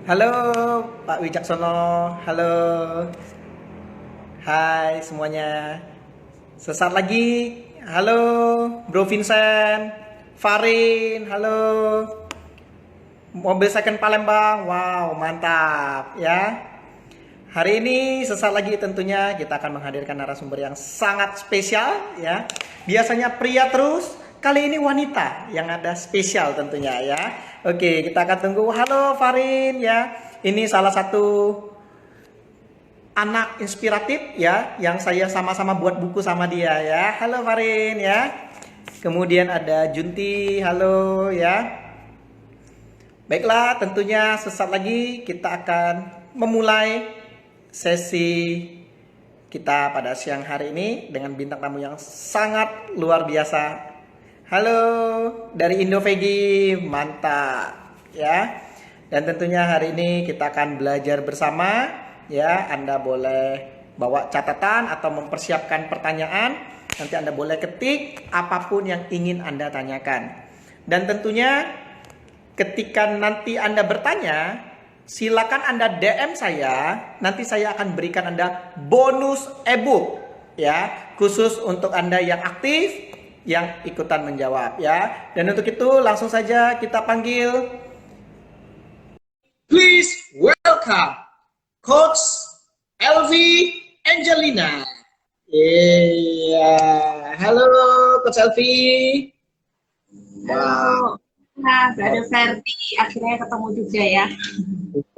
Halo Pak Wicaksono, halo, hai semuanya. Sesaat lagi, halo Bro Vincent, Farin, halo. Mobil second Palembang, wow mantap ya. Hari ini sesaat lagi tentunya kita akan menghadirkan narasumber yang sangat spesial ya. Biasanya pria terus, kali ini wanita yang ada spesial tentunya ya. Oke, kita akan tunggu. Halo Farin ya. Ini salah satu anak inspiratif ya yang saya sama-sama buat buku sama dia ya. Halo Farin ya. Kemudian ada Junti, halo ya. Baiklah, tentunya sesaat lagi kita akan memulai sesi kita pada siang hari ini dengan bintang tamu yang sangat luar biasa. Halo dari Indovegi, mantap ya. Dan tentunya hari ini kita akan belajar bersama ya. Anda boleh bawa catatan atau mempersiapkan pertanyaan. Nanti Anda boleh ketik apapun yang ingin Anda tanyakan. Dan tentunya ketika nanti Anda bertanya, silakan Anda DM saya, nanti saya akan berikan Anda bonus ebook ya, khusus untuk Anda yang aktif, yang ikutan menjawab ya. Dan untuk itu langsung saja kita panggil. Please welcome Coach Elvi Angelina. Iya, halo Coach Elvi. Halo, nah, Brother Ferdi, akhirnya ketemu juga ya.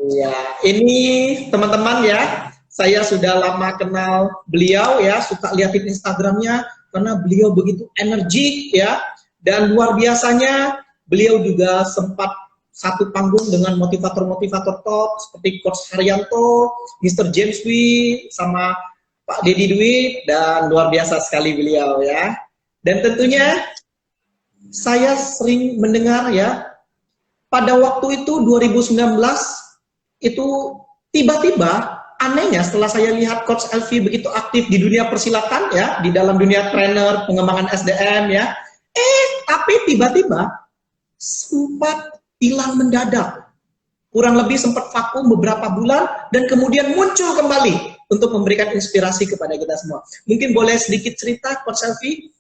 Iya, ini teman-teman ya, saya sudah lama kenal beliau ya, suka liatin Instagramnya karena beliau begitu energik ya, dan luar biasanya beliau juga sempat satu panggung dengan motivator-motivator top seperti Coach Haryanto, Mr. James Wee, sama Pak Deddy Dwi, dan luar biasa sekali beliau ya. Dan tentunya saya sering mendengar ya, pada waktu itu 2019 itu tiba-tiba anehnya setelah saya lihat Coach Elvi begitu aktif di dunia persilatan ya, di dalam dunia trainer, pengembangan SDM ya, tapi tiba-tiba sempat hilang mendadak. Kurang lebih sempat vakum beberapa bulan dan kemudian muncul kembali untuk memberikan inspirasi kepada kita semua. Mungkin boleh sedikit cerita Coach Elvi,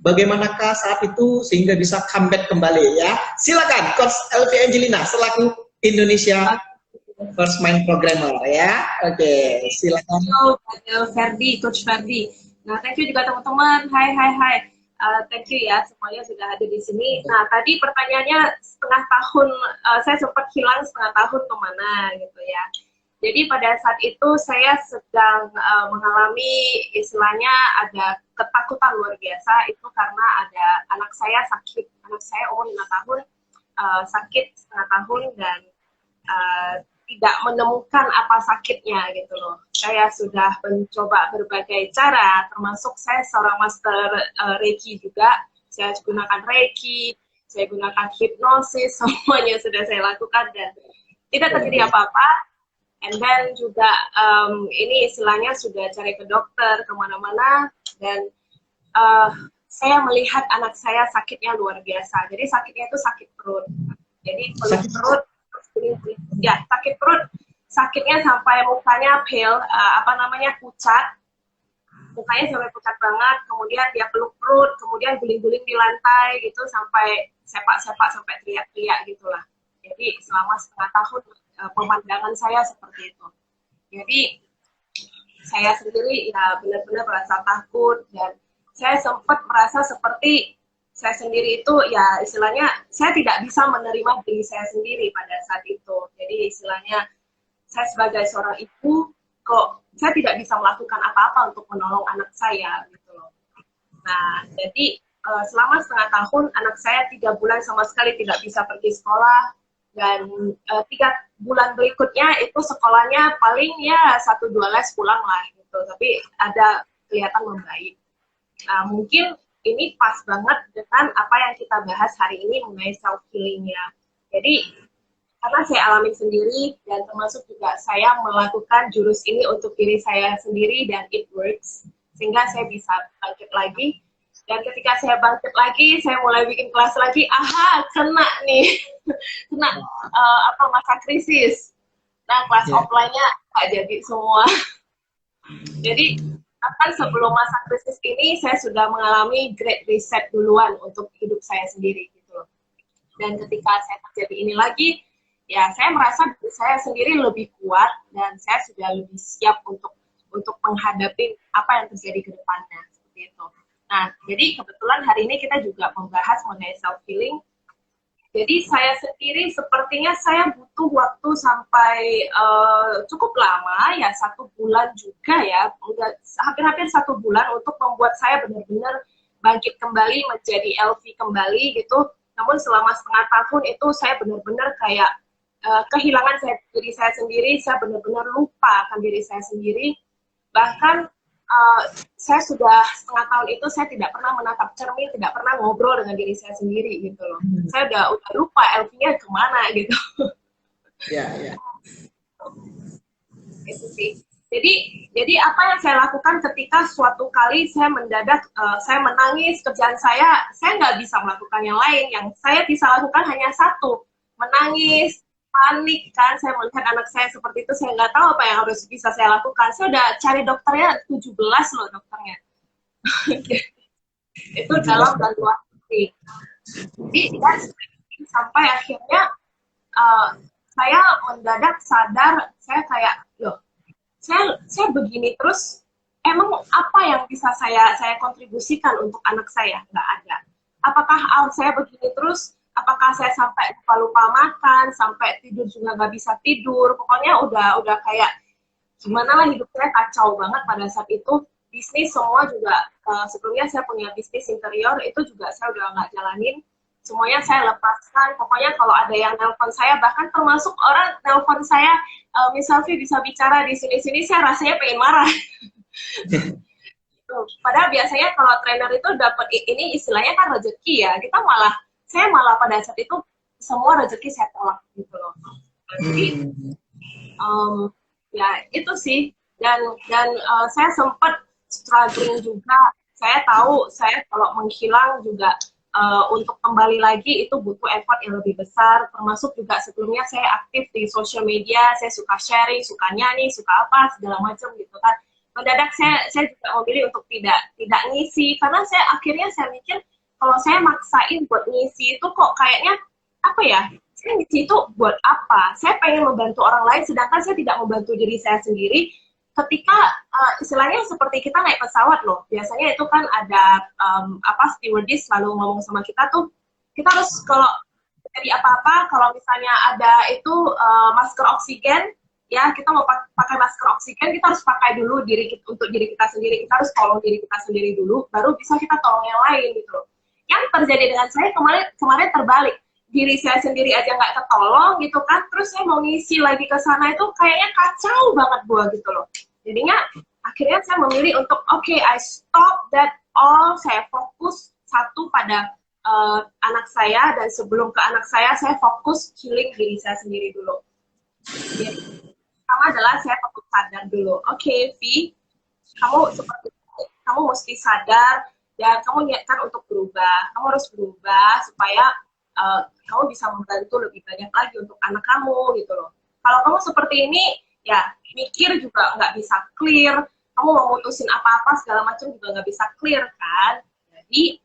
bagaimanakah saat itu sehingga bisa comeback kembali ya? Silakan Coach Elvi Angelina selaku Indonesia First Mind Programmer ya. Oke, silakan. Halo, Brother Ferdi, Coach Ferdi. Nah, thank you juga teman-teman. Hai. Thank you ya semuanya sudah hadir di sini. Nah, tadi pertanyaannya setengah tahun, saya sempat hilang setengah tahun kemana gitu ya. Jadi pada saat itu saya sedang mengalami istilahnya ada ketakutan luar biasa, itu karena ada anak saya sakit. Anak saya umur 5 tahun, sakit setengah tahun dan tidak menemukan apa sakitnya gitu loh. Saya sudah mencoba berbagai cara, termasuk saya seorang master Reiki juga. Saya gunakan Reiki, saya gunakan hipnosis, semuanya sudah saya lakukan dan tidak terjadi apa-apa. And then juga ini istilahnya sudah cari ke dokter kemana-mana dan saya melihat anak saya sakitnya luar biasa. Jadi sakitnya itu sakit perut. Jadi perut ya sakit perut, sakitnya sampai mukanya pale, pucat, mukanya sampai pucat banget, kemudian dia peluk perut, kemudian guling-guling di lantai gitu sampai sepak-sepak sampai teriak-teriak gitulah. Jadi selama setengah tahun pemandangan saya seperti itu. Jadi saya sendiri ya benar-benar merasa takut dan saya sempat merasa seperti saya sendiri itu ya istilahnya saya tidak bisa menerima diri saya sendiri pada saat itu. Jadi istilahnya saya sebagai seorang ibu kok saya tidak bisa melakukan apa-apa untuk menolong anak saya gitu loh. Nah jadi selama setengah tahun anak saya 3 bulan sama sekali tidak bisa pergi sekolah dan 3 bulan berikutnya itu sekolahnya paling ya 1-2 les pulang lah gitu. Tapi ada kelihatan membaik. Nah mungkin ini pas banget dengan apa yang kita bahas hari ini mengenai self healingnya. Jadi karena saya alami sendiri dan termasuk juga saya melakukan jurus ini untuk diri saya sendiri dan it works sehingga saya bisa bangkit lagi. Dan ketika saya bangkit lagi, saya mulai bikin kelas lagi. Aha, kena nih, kena masa krisis. Nah, kelas offline-nya nggak jadi semua. Jadi, bahkan sebelum masa krisis ini, saya sudah mengalami great reset duluan untuk hidup saya sendiri, gitu loh. Dan ketika saya terjadi ini lagi, ya saya merasa diri saya sendiri lebih kuat, dan saya sudah lebih siap untuk menghadapi apa yang terjadi ke depannya, seperti itu. Nah, jadi kebetulan hari ini kita juga membahas mengenai self-healing. Jadi saya sendiri sepertinya saya butuh waktu sampai cukup lama, ya 1 bulan juga ya, hampir-hampir 1 bulan untuk membuat saya benar-benar bangkit kembali, menjadi LV kembali gitu. Namun selama setengah tahun itu saya benar-benar kayak kehilangan diri saya sendiri, saya benar-benar lupa akan diri saya sendiri. Bahkan saya sudah setengah tahun itu saya tidak pernah menatap cermin, tidak pernah ngobrol dengan diri saya sendiri gitu loh. Saya udah lupa LV-nya kemana gitu. Ya, ya. Itu sih. Jadi apa yang saya lakukan ketika suatu kali saya mendadak saya menangis, kerjaan saya nggak bisa melakukan yang lain. Yang saya bisa lakukan hanya satu, menangis, panik kan, saya melihat anak saya seperti itu, saya nggak tahu apa yang harus bisa saya lakukan. Saya udah cari dokternya 17 loh dokternya. Itu dalam dan luar negeri. Jadi sampai akhirnya saya mendadak sadar, saya kayak, loh, saya begini terus, emang apa yang bisa saya kontribusikan untuk anak saya? Nggak ada. Apakah saya begini terus, apakah saya sampai lupa makan, sampai tidur juga nggak bisa tidur, pokoknya udah kayak gimana lah, hidup saya kacau banget pada saat itu. Bisnis semua juga, sebelumnya saya punya bisnis interior, itu juga saya udah nggak jalanin, semuanya saya lepaskan. Pokoknya kalau ada yang nelpon saya, bahkan termasuk orang nelpon saya, Miss Selfie bisa bicara di sini-sini, saya rasanya pengen marah. Padahal biasanya kalau trainer itu dapat ini istilahnya kan rezeki ya, saya malah pada saat itu semua rezeki saya tolak gitu loh. Jadi ya itu sih, dan saya sempat struggling juga. Saya tahu saya kalau menghilang juga untuk kembali lagi itu butuh effort yang lebih besar, termasuk juga sebelumnya saya aktif di social media, saya suka sharing, suka nyanyi, suka apa segala macam gitu kan. Mendadak saya juga memilih untuk tidak ngisi, karena akhirnya saya mikir kalau saya maksain buat ngisi itu kok kayaknya apa ya, saya ngisi itu buat apa? Saya pengen membantu orang lain, sedangkan saya tidak membantu diri saya sendiri. Ketika istilahnya seperti kita naik pesawat loh, biasanya itu kan ada stewardess selalu ngomong sama kita tuh, kita harus kalau terjadi apa-apa, kalau misalnya ada itu masker oksigen, ya kita mau pakai masker oksigen, kita harus pakai dulu untuk diri kita sendiri, kita harus tolong diri kita sendiri dulu, baru bisa kita tolong yang lain gitu loh. Yang terjadi dengan saya kemarin terbalik, diri saya sendiri aja nggak ketolong gitu kan, terus saya mau ngisi lagi ke sana itu kayaknya kacau banget gua gitu loh. Jadinya akhirnya saya memilih untuk I stop that all, saya fokus satu pada anak saya, dan sebelum ke anak saya fokus healing diri saya sendiri dulu. Jadi, pertama adalah saya fokus sadar dulu. Vi, kamu seperti itu, kamu mesti sadar dan kamu niatkan untuk berubah. Kamu harus berubah supaya kamu bisa membantu lebih banyak lagi untuk anak kamu gitu loh. Kalau kamu seperti ini, ya mikir juga nggak bisa clear. Kamu mau mutusin apa-apa segala macam juga nggak bisa clear kan. Jadi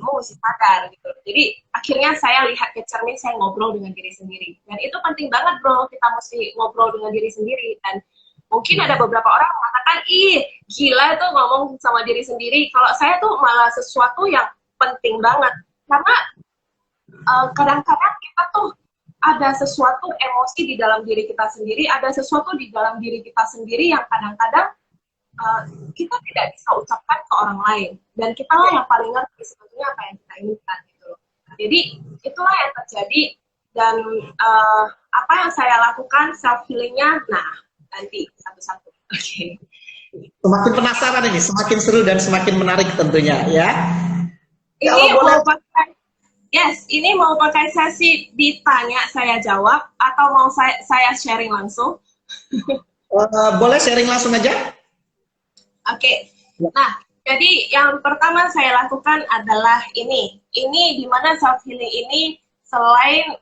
kamu mesti sadar gitu. Jadi akhirnya saya lihat ke cermin, saya ngobrol dengan diri sendiri. Dan itu penting banget bro, kita mesti ngobrol dengan diri sendiri. Dan mungkin ada beberapa orang mengatakan, ih gila tuh ngomong sama diri sendiri. Kalau saya tuh malah sesuatu yang penting banget. Karena kadang-kadang kita tuh ada sesuatu emosi di dalam diri kita sendiri, ada sesuatu di dalam diri kita sendiri yang kadang-kadang kita tidak bisa ucapkan ke orang lain, dan kita lah yang paling ngerti sebetulnya apa yang kita inginkan gitu. Jadi itulah yang terjadi, dan apa yang saya lakukan self healingnya, nah nanti satu-satu. Oke. Semakin penasaran ini, semakin seru dan semakin menarik tentunya ya. Ini mau pakai ini mau pakai sesi ditanya saya jawab atau mau saya sharing langsung? Boleh sharing langsung aja. Oke. Nah, jadi yang pertama saya lakukan adalah ini di mana self healing ini selain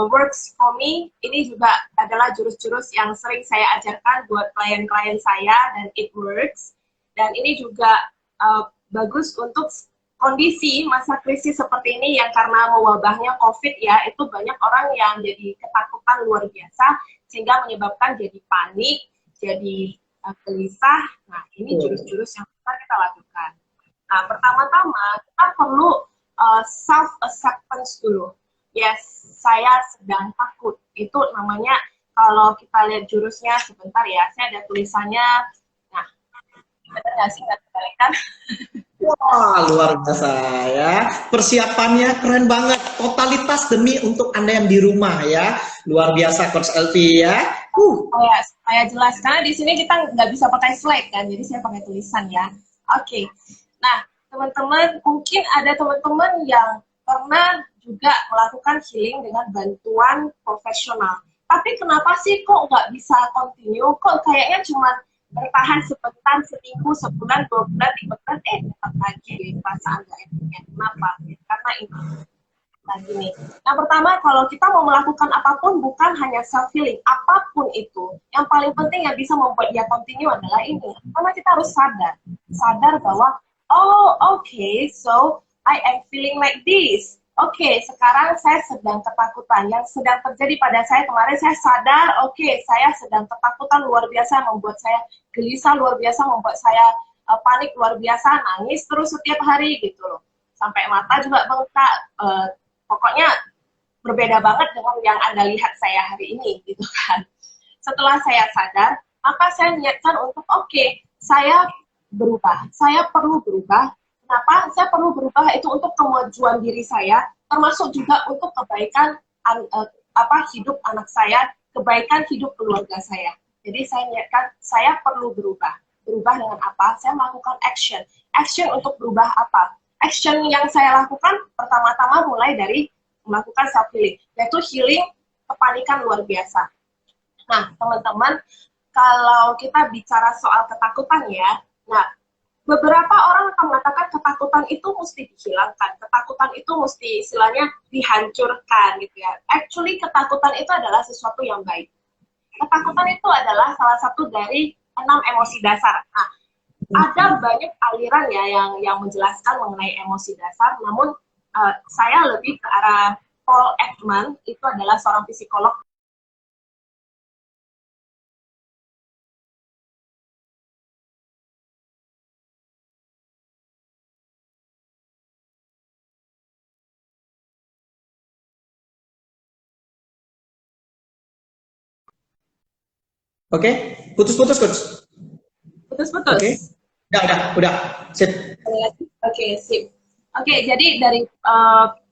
works for me, ini juga adalah jurus-jurus yang sering saya ajarkan buat klien-klien saya dan it works. Dan ini juga bagus untuk kondisi masa krisis seperti ini yang karena mewabahnya COVID ya, itu banyak orang yang jadi ketakutan luar biasa sehingga menyebabkan jadi panik, jadi gelisah. Nah, ini jurus-jurus yang bisa kita lakukan. Nah, pertama-tama kita perlu self-acceptance dulu. Yes, saya sedang takut. Itu namanya, kalau kita lihat jurusnya sebentar ya, saya ada tulisannya. Nah, benar nggak sih, nggak terbalikan? Wah, luar biasa ya. Persiapannya keren banget. Totalitas demi untuk Anda yang di rumah ya. Luar biasa Coach Elvi ya. Oh ya, saya jelas. Karena di sini kita nggak bisa pakai slide kan, jadi saya pakai tulisan ya. Oke. Nah, teman-teman, mungkin ada teman-teman yang pernah juga melakukan healing dengan bantuan profesional. Tapi kenapa sih kok nggak bisa continue? Kok kayaknya cuma bertahan sebentar, seminggu, sebulan, 2 bulan, 3 bulan, tetap lagi perasaan nggak enaknya. Kenapa? Karena ini. Nah, gini. Yang pertama, kalau kita mau melakukan apapun, bukan hanya self-healing. Apapun itu, yang paling penting yang bisa membuat dia continue adalah ini. Karena kita harus sadar. Sadar bahwa, oh, okay, so I am feeling like this. Oke, sekarang saya sedang ketakutan. Yang sedang terjadi pada saya kemarin, saya sadar, oke, saya sedang ketakutan luar biasa, membuat saya gelisah luar biasa, membuat saya panik luar biasa, nangis terus setiap hari gitu loh. Sampai mata juga bengkak. Pokoknya berbeda banget dengan yang Anda lihat saya hari ini gitu kan. Setelah saya sadar, maka saya niatkan untuk oke, saya berubah. Saya perlu berubah. Kenapa? Saya perlu berubah itu untuk kemajuan diri saya, termasuk juga untuk kebaikan hidup anak saya, kebaikan hidup keluarga saya. Jadi saya niatkan saya perlu berubah. Berubah dengan apa? Saya melakukan action. Action untuk berubah apa? Action yang saya lakukan pertama-tama mulai dari melakukan self healing, yaitu healing kepanikan luar biasa. Nah, teman-teman, kalau kita bicara soal ketakutan ya, nah, beberapa orang akan mengatakan ketakutan itu mesti dihilangkan, ketakutan itu mesti istilahnya dihancurkan gitu ya. Actually, ketakutan itu adalah sesuatu yang baik. Ketakutan itu adalah salah satu dari 6 emosi dasar. Nah, ada banyak aliran ya yang menjelaskan mengenai emosi dasar, namun saya lebih ke arah Paul Ekman, itu adalah seorang psikolog. Oke, putus-putus Coach. Putus-putus. Oke. Udah. Sip. Oke, sip. Oke, jadi dari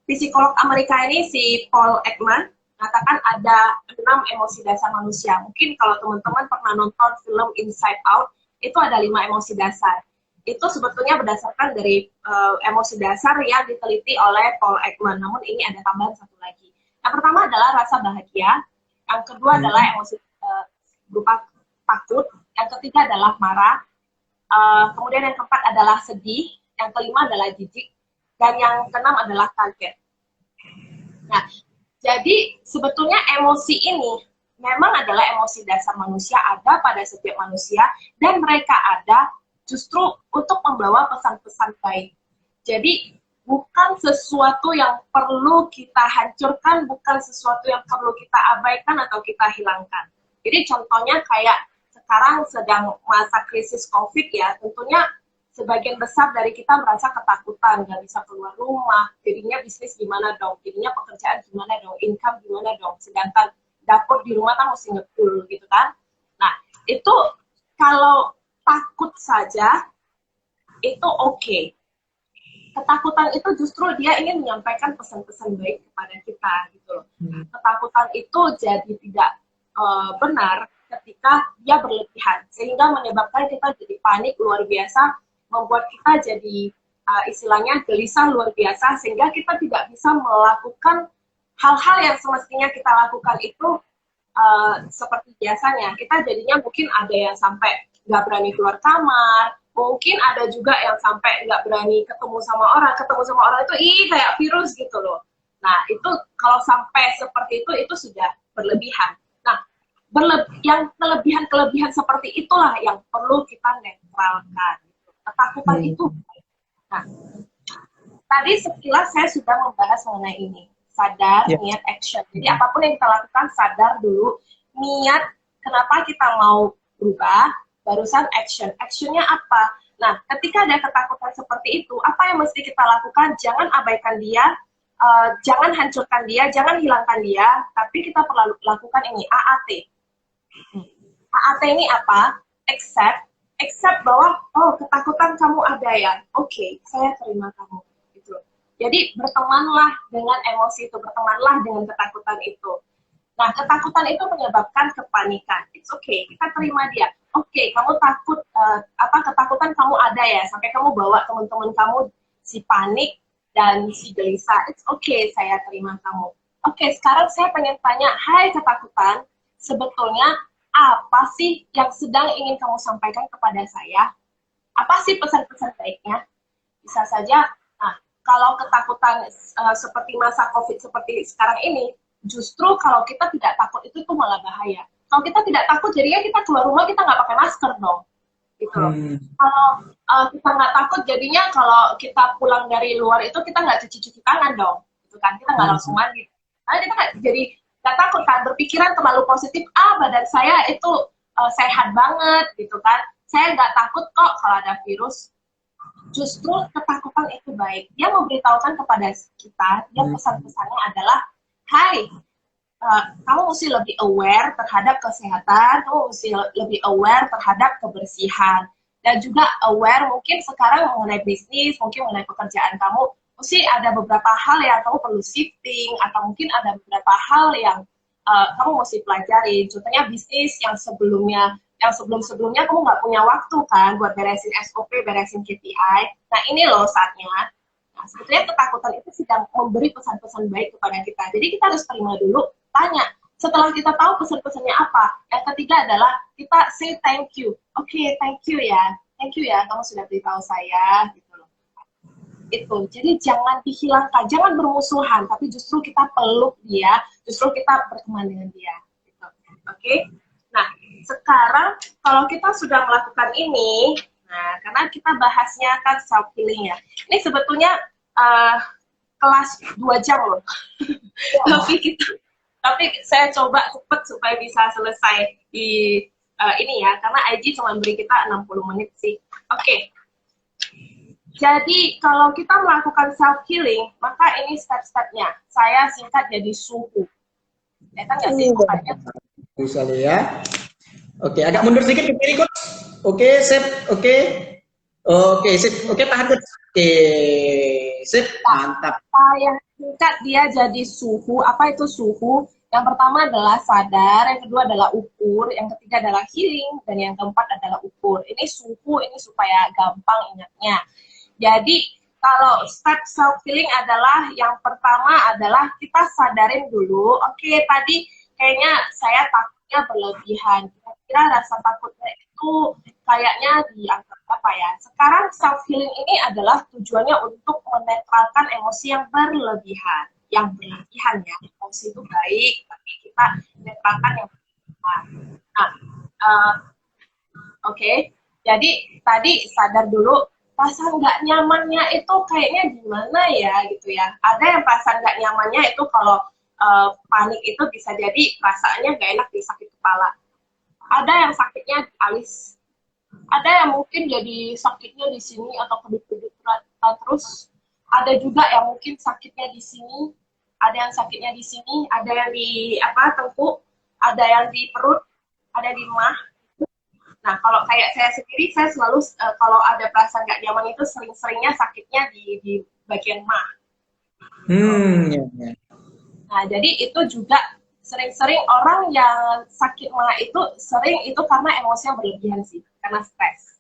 psikolog Amerika ini, si Paul Ekman, mengatakan ada 6 emosi dasar manusia. Mungkin kalau teman-teman pernah nonton film Inside Out, itu ada 5 emosi dasar. Itu sebetulnya berdasarkan dari emosi dasar yang diteliti oleh Paul Ekman. Namun ini ada tambahan satu lagi. Yang pertama adalah rasa bahagia. Yang kedua adalah emosi berupa takut. Yang ketiga adalah marah. Kemudian yang keempat adalah sedih. Yang kelima adalah jijik. Dan yang keenam adalah kaget. Nah, jadi sebetulnya emosi ini memang adalah emosi dasar manusia, ada pada setiap manusia, dan mereka ada justru untuk membawa pesan-pesan baik. Jadi bukan sesuatu yang perlu kita hancurkan, bukan sesuatu yang perlu kita abaikan atau kita hilangkan. Jadi contohnya kayak sekarang sedang masa krisis COVID ya, tentunya sebagian besar dari kita merasa ketakutan, nggak bisa keluar rumah, jadinya bisnis gimana dong, jadinya pekerjaan gimana dong, income gimana dong, sedangkan dapur di rumah kan mesti ngefull gitu kan. Nah, itu kalau takut saja, itu oke. Ketakutan itu justru dia ingin menyampaikan pesan-pesan baik kepada kita gitu loh. Ketakutan itu jadi tidak benar ketika dia berlebihan, sehingga menyebabkan kita jadi panik luar biasa, membuat kita jadi istilahnya gelisah luar biasa, sehingga kita tidak bisa melakukan hal-hal yang semestinya kita lakukan itu seperti biasanya. Kita jadinya mungkin ada yang sampai nggak berani keluar kamar, mungkin ada juga yang sampai nggak berani ketemu sama orang itu kayak virus gitu loh. Nah, itu kalau sampai seperti itu sudah berlebihan. Nah, yang kelebihan-kelebihan seperti itulah yang perlu kita netralkan. Ketakutan itu. Nah, tadi sekilas saya sudah membahas mengenai ini. Sadar, niat, action. Jadi apapun yang kita lakukan, sadar dulu niat kenapa kita mau berubah, barusan action. Actionnya apa? Nah, ketika ada ketakutan seperti itu, apa yang mesti kita lakukan? Jangan abaikan dia, jangan hancurkan dia, jangan hilangkan dia, tapi kita perlu lakukan ini, AAT. AAT ini apa? Accept bahwa, oh, ketakutan kamu ada ya, oke, saya terima kamu. Gitu. Jadi, bertemanlah dengan emosi itu, bertemanlah dengan ketakutan itu. Nah, ketakutan itu menyebabkan kepanikan. It's okay, kita terima dia. Oke, kamu takut, ketakutan kamu ada ya, sampai kamu bawa teman-teman kamu si panik dan si gelisah. It's okay, saya terima kamu. Oke, sekarang saya pengen tanya, hai ketakutan, sebetulnya apa sih yang sedang ingin kamu sampaikan kepada saya? Apa sih pesan-pesan baiknya? Bisa saja, nah, kalau ketakutan seperti masa COVID seperti sekarang ini, justru kalau kita tidak takut itu tuh malah bahaya. Kalau kita tidak takut, jadinya kita keluar rumah kita nggak pakai masker dong, gitu loh. Kalau kita nggak takut, jadinya kalau kita pulang dari luar itu kita nggak cuci-cuci tangan dong, gitu kan? Kita nggak langsung mandi. Karena kita jadi nggak takut kan, berpikiran terlalu positif. Badan saya itu sehat banget, gitu kan? Saya nggak takut kok kalau ada virus. Justru ketakutan itu baik. Dia memberitahukan kepada kita, dia pesan-pesannya adalah, hai, kamu mesti lebih aware terhadap kesehatan, kamu mesti lebih aware terhadap kebersihan, dan juga aware mungkin sekarang mengenai bisnis, mungkin mengenai pekerjaan kamu, mesti ada beberapa hal yang kamu perlu shifting, atau mungkin ada beberapa hal yang kamu mesti pelajari. Contohnya bisnis yang sebelum-sebelumnya kamu nggak punya waktu kan buat beresin SOP, beresin KPI. Nah, ini loh saatnya. Nah, sebetulnya ketakutan itu sedang memberi pesan-pesan baik kepada kita. Jadi kita harus terima dulu, tanya. Setelah kita tahu pesan-pesannya apa, yang ketiga adalah kita say thank you. Oke, thank you ya. Thank you ya, kamu sudah beritahu saya. Gitu loh. Itu. Jadi jangan dihilangkan, jangan bermusuhan, tapi justru kita peluk dia, justru kita berteman dengan dia. Gitu. Oke? Nah, sekarang kalau kita sudah melakukan ini, nah, karena kita bahasnya kan self-healing ya. Ini sebetulnya kelas 2 jam loh. Tapi saya coba cepat supaya bisa selesai di ini ya, karena IG cuma beri kita 60 menit sih. Oke. Jadi kalau kita melakukan self-healing, maka ini step-stepnya. Saya singkat jadi suhu. Ya kan nggak sih? Bisa ya. Oke, agak mundur sedikit ke kiri, Coach. Oke, sip. Oke. Oke, sip. Oke, tahan, Coach. Oke, sip. Mantap. Yang singkat dia jadi suhu. Apa itu suhu? Yang pertama adalah sadar, yang kedua adalah ukur, yang ketiga adalah healing, dan yang keempat adalah ukur. Ini suhu, ini supaya gampang ingatnya. Jadi, kalau step self-healing adalah, yang pertama adalah kita sadarin dulu, oke, tadi kayaknya saya takutnya berlebihan. Kira-kira rasa takutnya itu kayaknya dianggap apa ya. Sekarang self-healing ini adalah tujuannya untuk menetralkan emosi yang berlebihan. Yang berlebihan ya, emosi itu baik, tapi kita netralkan yang berlebihan. Nah, oke. Jadi tadi sadar dulu, perasaan nggak nyamannya itu kayaknya gimana ya gitu ya. Ada yang perasaan nggak nyamannya itu kalau panik itu bisa jadi perasaannya nggak enak di sakit kepala. Ada yang sakitnya di alis. Ada yang mungkin jadi sakitnya di sini atau kedut-kedut terus. Ada juga yang mungkin sakitnya di sini. Ada yang sakitnya di sini. Ada yang di tengkuk. Ada yang di perut. Ada di mah. Nah, kalau kayak saya sendiri, saya selalu kalau ada perasaan nggak nyaman itu sering-seringnya sakitnya di bagian mah. Ya. Nah, jadi itu juga sering-sering orang yang sakit mah itu sering itu karena emosinya berlebihan sih, karena stres.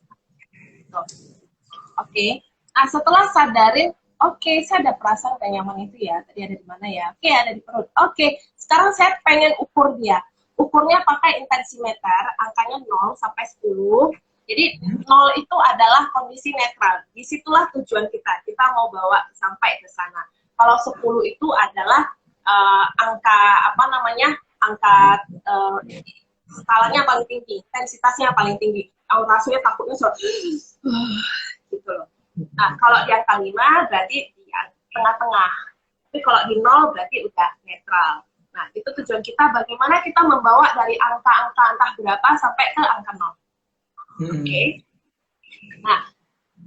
Oke. Nah, setelah sadarin, oke, saya ada perasaan gak nyaman itu ya, tadi ada di mana ya? Oke, ada di perut. Oke, sekarang saya pengen ukur dia. Ukurnya pakai intensimeter, angkanya 0 sampai 10. Jadi 0 itu adalah kondisi netral. Disitulah tujuan kita. Kita mau bawa sampai ke sana. Kalau 10 itu adalah angka apa namanya? Angka skalanya paling tinggi, intensitasnya paling tinggi. Rasanya takutnya gitu loh. Nah, kalau di angka 5 berarti di tengah-tengah. Tapi kalau di 0 berarti udah netral. Nah, itu tujuan kita bagaimana kita membawa dari angka-angka entah berapa sampai ke angka 0. Oke. Nah,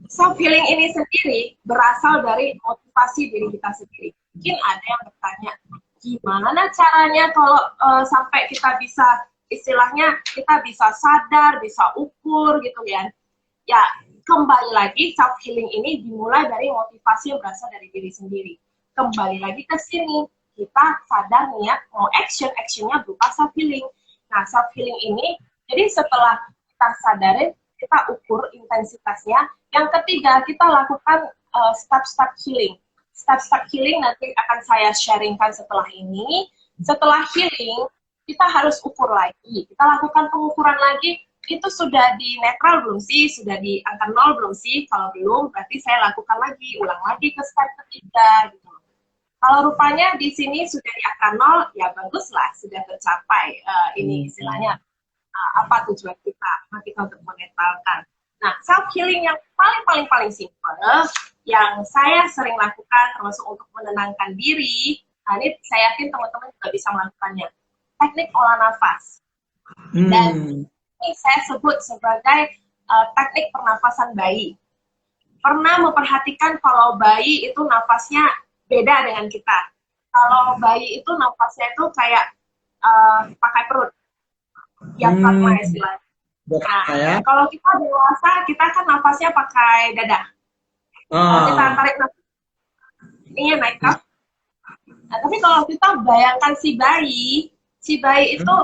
self healing ini sendiri berasal dari motivasi diri kita sendiri. Mungkin ada yang bertanya, gimana caranya kalau sampai kita bisa istilahnya kita bisa sadar, bisa ukur gitu ya. Ya, kembali lagi self healing ini dimulai dari motivasi yang berasal dari diri sendiri. Kembali lagi ke sini, kita sadar niat mau actionnya berupa self healing. Nah, self healing ini jadi setelah kita sadarin, kita ukur intensitasnya. Yang ketiga, kita lakukan step-step healing. Step-step healing nanti akan saya sharingkan setelah ini. Setelah healing, kita harus ukur lagi. Kita lakukan pengukuran lagi. Itu sudah di netral belum sih? Sudah di angka 0 belum sih? Kalau belum, berarti saya lakukan lagi, ulang lagi ke step ketiga. Gitu. Kalau rupanya di sini sudah di angka 0, ya baguslah, sudah tercapai. Ini istilahnya apa tujuan kita? Kita untuk menetralkan. Nah, self healing yang paling simple, yang saya sering lakukan termasuk untuk menenangkan diri. Nah, ini saya yakin teman-teman juga bisa melakukannya. Teknik olah nafas. Dan ini saya sebut sebagai teknik pernafasan bayi. Pernah memperhatikan kalau bayi itu nafasnya beda dengan kita. Kalau bayi itu nafasnya itu kayak pakai perut. Diafragma istilahnya. Nah, kalau kita dewasa, kita kan nafasnya pakai dada. Kalau kita tarik nafas, ini naik up. Nah, tapi kalau kita bayangkan si bayi itu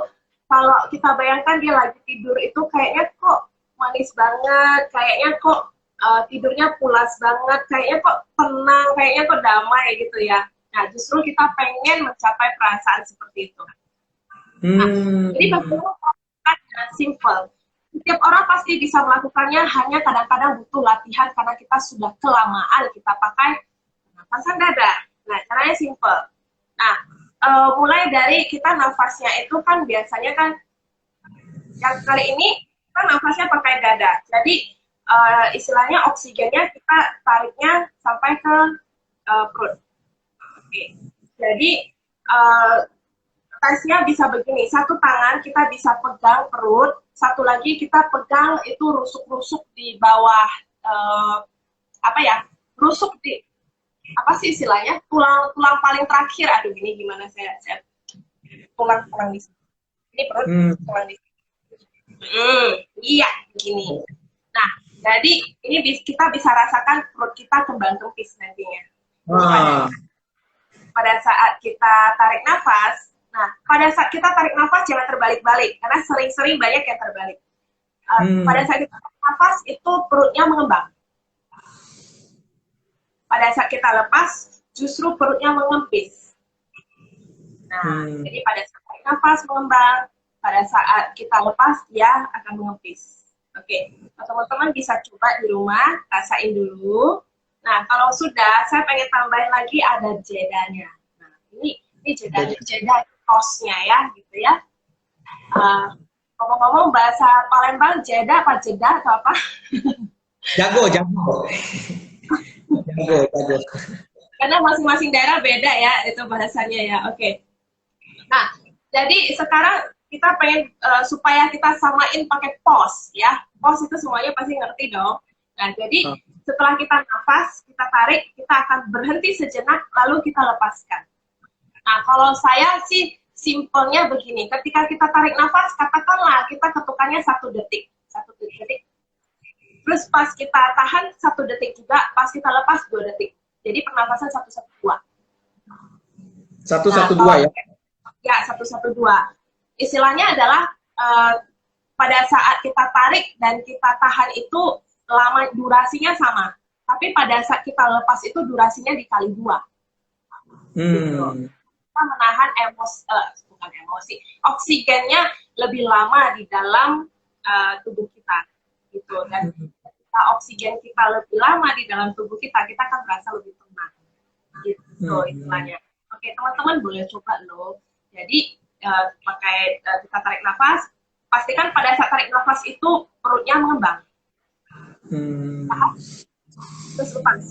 kalau kita bayangkan dia lagi tidur itu kayaknya kok manis banget, kayaknya kok tidurnya pulas banget, kayaknya kok tenang, kayaknya kok damai gitu ya. Nah, justru kita pengen mencapai perasaan seperti itu. Nah, jadi bagaimana simple. Setiap orang pasti bisa melakukannya, hanya kadang-kadang butuh latihan karena kita sudah kelamaan kita pakai pernafasan dada. Nah, caranya simple. Nah, mulai dari kita nafasnya itu kan biasanya kan yang kali ini kita nafasnya pakai dada. Jadi istilahnya oksigennya kita tariknya sampai ke perut. Oke. Jadi tesnya bisa begini, satu tangan kita bisa pegang perut, satu lagi kita pegang itu rusuk-rusuk di bawah rusuk di apa sih istilahnya, tulang paling terakhir. Aduh, ini gimana saya tulang di sini. Ini perut, tulang di sini. Iya, begini. Nah, jadi ini kita bisa rasakan perut kita kembang kempis nantinya. Pada saat kita tarik nafas, nah, pada saat kita tarik nafas jangan terbalik-balik, karena sering-sering banyak yang terbalik. Pada saat kita tarik nafas, itu perutnya mengembang. Pada saat kita lepas, justru perutnya mengempis. Nah, jadi pada saat tarik nafas mengembang, pada saat kita lepas, dia akan mengempis. Oke, teman-teman bisa coba di rumah, rasain dulu. Nah, kalau sudah, saya pengen tambahin lagi ada jedanya. Nah, ini jeda kosnya ya, gitu ya. Ngomong-ngomong bahasa Palembang, jeda apa jeda atau apa? Jago. Karena masing-masing daerah beda ya, itu bahasanya ya. Oke. Nah, jadi sekarang kita pengen supaya kita samain pakai pause ya. Pause itu semuanya pasti ngerti dong. Nah, jadi setelah kita nafas, kita tarik, kita akan berhenti sejenak, lalu kita lepaskan. Nah, kalau saya sih simpelnya begini, ketika kita tarik nafas, katakanlah kita ketukannya 1 detik. Terus pas kita tahan 1 detik juga, pas kita lepas 2 detik. Jadi pernafasan 1-1-2. 1-1-2 ya? Ya, 1-1-2. Istilahnya adalah pada saat kita tarik dan kita tahan itu lama durasinya sama. Tapi pada saat kita lepas itu durasinya dikali 2. Gitu. Kita menahan emosi, oksigennya lebih lama di dalam tubuh kita, gitu. Dan ketika oksigen kita lebih lama di dalam tubuh kita akan merasa lebih tenang. gitu istilahnya. Oke, teman-teman boleh coba loh. Jadi pakai kita tarik nafas, pastikan pada saat tarik nafas itu perutnya mengembang. Terus lepas.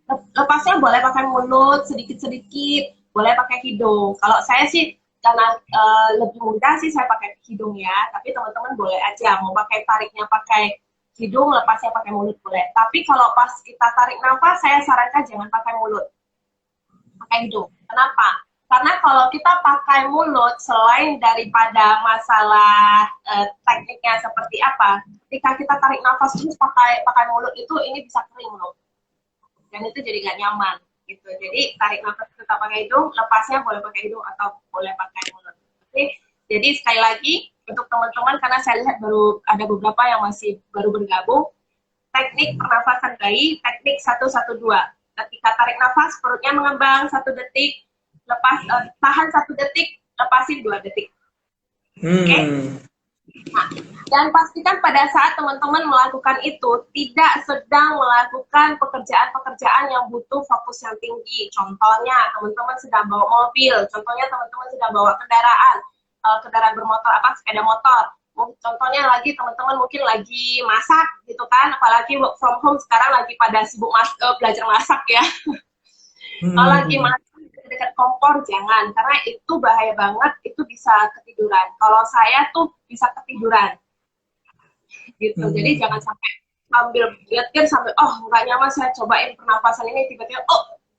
Lepasnya boleh pakai mulut sedikit-sedikit, boleh pakai hidung. Kalau saya sih karena lebih mudah sih saya pakai hidung ya, tapi teman-teman boleh aja mau pakai tariknya pakai hidung, lepasnya pakai mulut boleh. Tapi kalau pas kita tarik nafas, saya sarankan jangan pakai mulut, pakai hidung. Kenapa? Karena kalau kita pakai mulut, selain daripada masalah tekniknya seperti apa, ketika kita tarik nafas terus pakai mulut itu ini bisa kering loh. Dan itu jadi nggak nyaman gitu. Jadi tarik nafas tetap pakai hidung, lepasnya boleh pakai hidung atau boleh pakai mulut. Oke. Jadi sekali lagi untuk teman-teman karena saya lihat baru ada beberapa yang masih baru bergabung, teknik pernafasan bayi, teknik 112. Ketika tarik nafas perutnya mengembang 1 detik, lepas tahan 1 detik, lepasin 2 detik. Oke. Nah, dan pastikan pada saat teman-teman melakukan itu tidak sedang melakukan pekerjaan-pekerjaan yang butuh fokus yang tinggi. Contohnya teman-teman sedang bawa mobil, contohnya teman-teman sedang bawa kendaraan bermotor, sepeda motor. Contohnya lagi teman-teman mungkin lagi masak gitu kan, apalagi work from home sekarang lagi pada sibuk belajar masak ya. Kalau lagi masak dekat kompor jangan, karena itu bahaya banget, itu bisa ketiduran. Kalau saya tuh bisa ketiduran gitu. Jadi jangan sampai ambil nyetir sampai nggak nyaman, saya cobain pernapasan ini tiba-tiba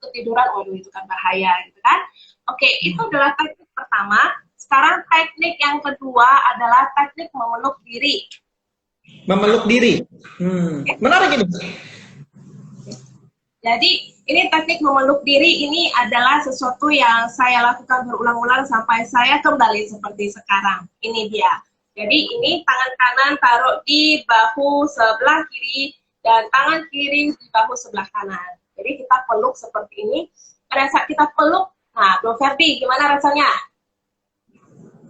ketiduran, waduh itu kan bahaya gitu kan. Oke, itu adalah teknik pertama. Sekarang teknik yang kedua adalah teknik memeluk diri. Memeluk diri. Menarik ini. Jadi ini teknik memeluk diri ini adalah sesuatu yang saya lakukan berulang-ulang sampai saya kembali seperti sekarang. Ini dia. Jadi ini tangan kanan taruh di bahu sebelah kiri dan tangan kiri di bahu sebelah kanan. Jadi kita peluk seperti ini. Pada saat kita peluk, nah Bro Ferdi gimana rasanya?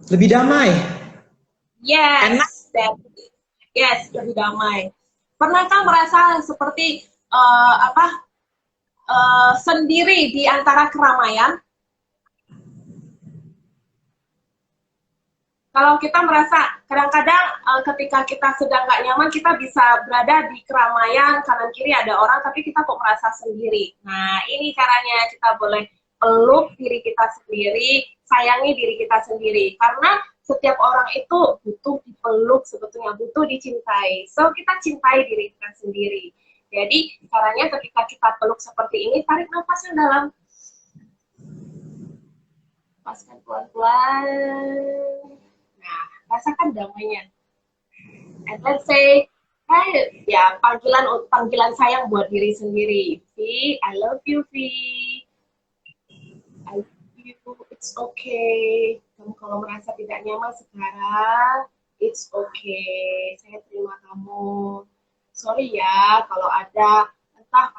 Lebih damai. Yes, yes, lebih damai. Pernahkah merasa seperti sendiri di antara keramaian? Kalau kita merasa kadang-kadang ketika kita sedang nggak nyaman, kita bisa berada di keramaian, kanan kiri ada orang, tapi kita kok merasa sendiri. Nah, ini caranya kita boleh peluk diri kita sendiri, sayangi diri kita sendiri. Karena setiap orang itu butuh dipeluk sebetulnya, butuh dicintai. So, kita cintai diri kita sendiri. Jadi, caranya ketika kita peluk seperti ini, tarik nafas yang dalam. Lepaskan pelan-pelan. Nah, rasakan damainya. And let's say, ya panggilan sayang buat diri sendiri. V, I love you, V. I love you, it's okay. Kamu kalau merasa tidak nyaman sekarang, it's okay. Saya terima kamu. Sorry ya, kalau ada entah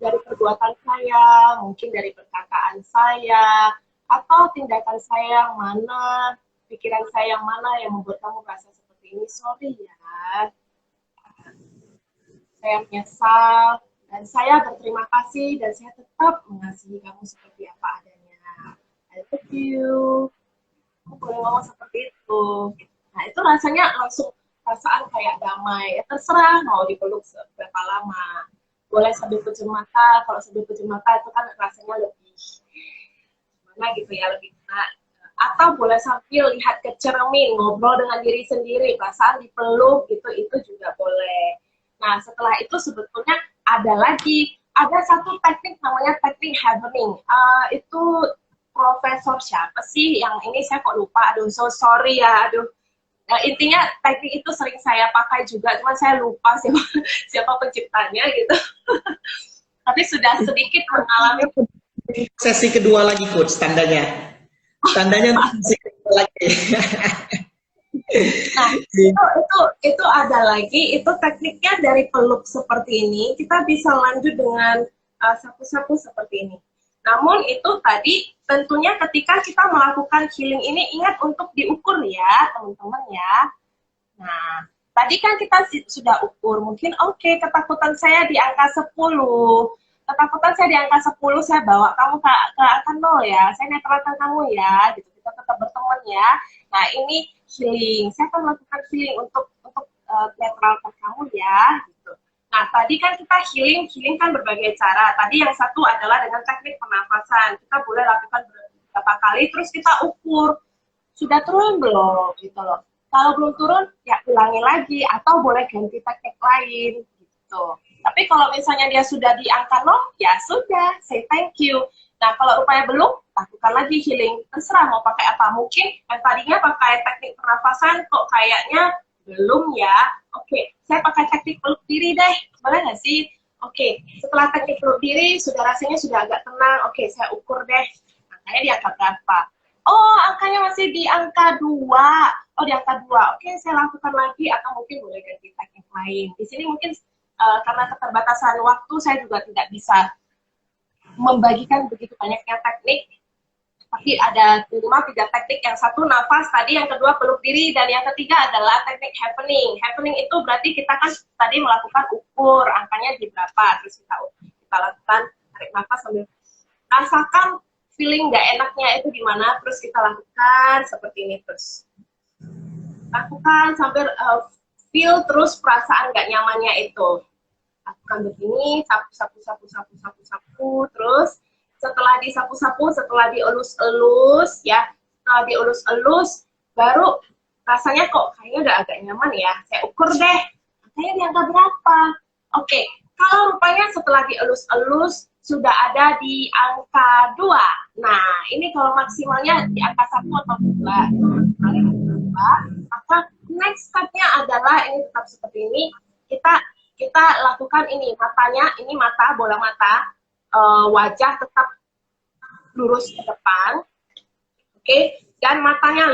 dari perbuatan saya, mungkin dari perkataan saya, atau tindakan saya yang mana, pikiran saya yang mana yang membuat kamu merasa seperti ini, sorry ya. Saya menyesal, dan saya berterima kasih, dan saya tetap mengasihi kamu seperti apa adanya. I love you. Kamu boleh ngomong seperti itu. Nah, itu rasanya langsung perasaan kayak damai. Ya, terserah mau dipeluk berapa lama. Boleh sambil pejam mata, kalau sambil pejam mata itu kan rasanya lebih gimana gitu ya, lebih enak. Atau boleh sambil lihat ke cermin, ngobrol dengan diri sendiri, perasaan dipeluk gitu, itu juga boleh. Nah, setelah itu sebetulnya ada satu teknik namanya teknik happening. Itu profesor siapa sih yang ini saya kok lupa, aduh so sorry ya, aduh. Nah, intinya teknik itu sering saya pakai juga, cuma saya lupa siapa penciptanya gitu. Tapi sudah sedikit mengalami. Sesi kedua lagi, Coach, tandanya. Tandanya sesi kedua lagi. Nah, itu ada lagi, itu tekniknya dari peluk seperti ini, kita bisa lanjut dengan sapu-sapu seperti ini. Namun itu tadi tentunya ketika kita melakukan healing ini ingat untuk diukur ya teman-teman ya. Nah, tadi kan kita sudah ukur, mungkin oke, ketakutan saya di angka 10. ketakutan saya di angka 10, saya bawa kamu ke angka 0 ya, saya netralkan kamu ya, gitu, kita tetap berteman ya. Nah ini healing, saya akan melakukan healing untuk netralkan kamu ya, gitu. Nah tadi kan kita healing kan berbagai cara. Tadi yang satu adalah dengan teknik pernafasan, kita boleh lakukan beberapa kali, terus kita ukur sudah turun belum, gitu loh. Kalau belum turun, ya ulangi lagi, atau boleh ganti teknik lain, gitu. Tapi kalau misalnya dia sudah di angka 0, ya sudah, say thank you. Nah, kalau rupanya belum, lakukan lagi healing. Terserah mau pakai apa. Mungkin yang tadinya pakai teknik pernafasan, kok kayaknya belum ya. Oke, saya pakai teknik peluk diri deh. Boleh nggak sih? Oke, setelah teknik peluk diri, rasanya sudah agak tenang. Oke, saya ukur deh. Angkanya di angka berapa? Oh, angkanya masih di angka 2. Oh, di angka 2. Oke, saya lakukan lagi, atau mungkin boleh ganti teknik lain. Di sini mungkin karena keterbatasan waktu, saya juga tidak bisa membagikan begitu banyaknya teknik. Tapi ada minimal 3 teknik. Yang satu nafas tadi, yang kedua peluk diri, dan yang ketiga adalah teknik happening. Happening itu berarti kita kan tadi melakukan ukur angkanya di berapa, terus kita lakukan tarik nafas sambil rasakan feeling nggak enaknya itu di mana, terus kita lakukan seperti ini terus. Lakukan sambil feel terus perasaan nggak nyamannya itu. Lakukan begini, sapu, terus setelah disapu-sapu, setelah dielus-elus, ya, setelah dielus-elus, baru rasanya kok kayaknya udah agak nyaman ya. Saya ukur deh, kayaknya di angka berapa? Oke, kalau rupanya setelah dielus-elus sudah ada di angka 2. Nah, ini kalau maksimalnya di angka 1 atau 2, maka next step-nya adalah ini tetap seperti ini. Kita lakukan ini, matanya, ini mata, bola mata, wajah tetap lurus ke depan, oke, dan matanya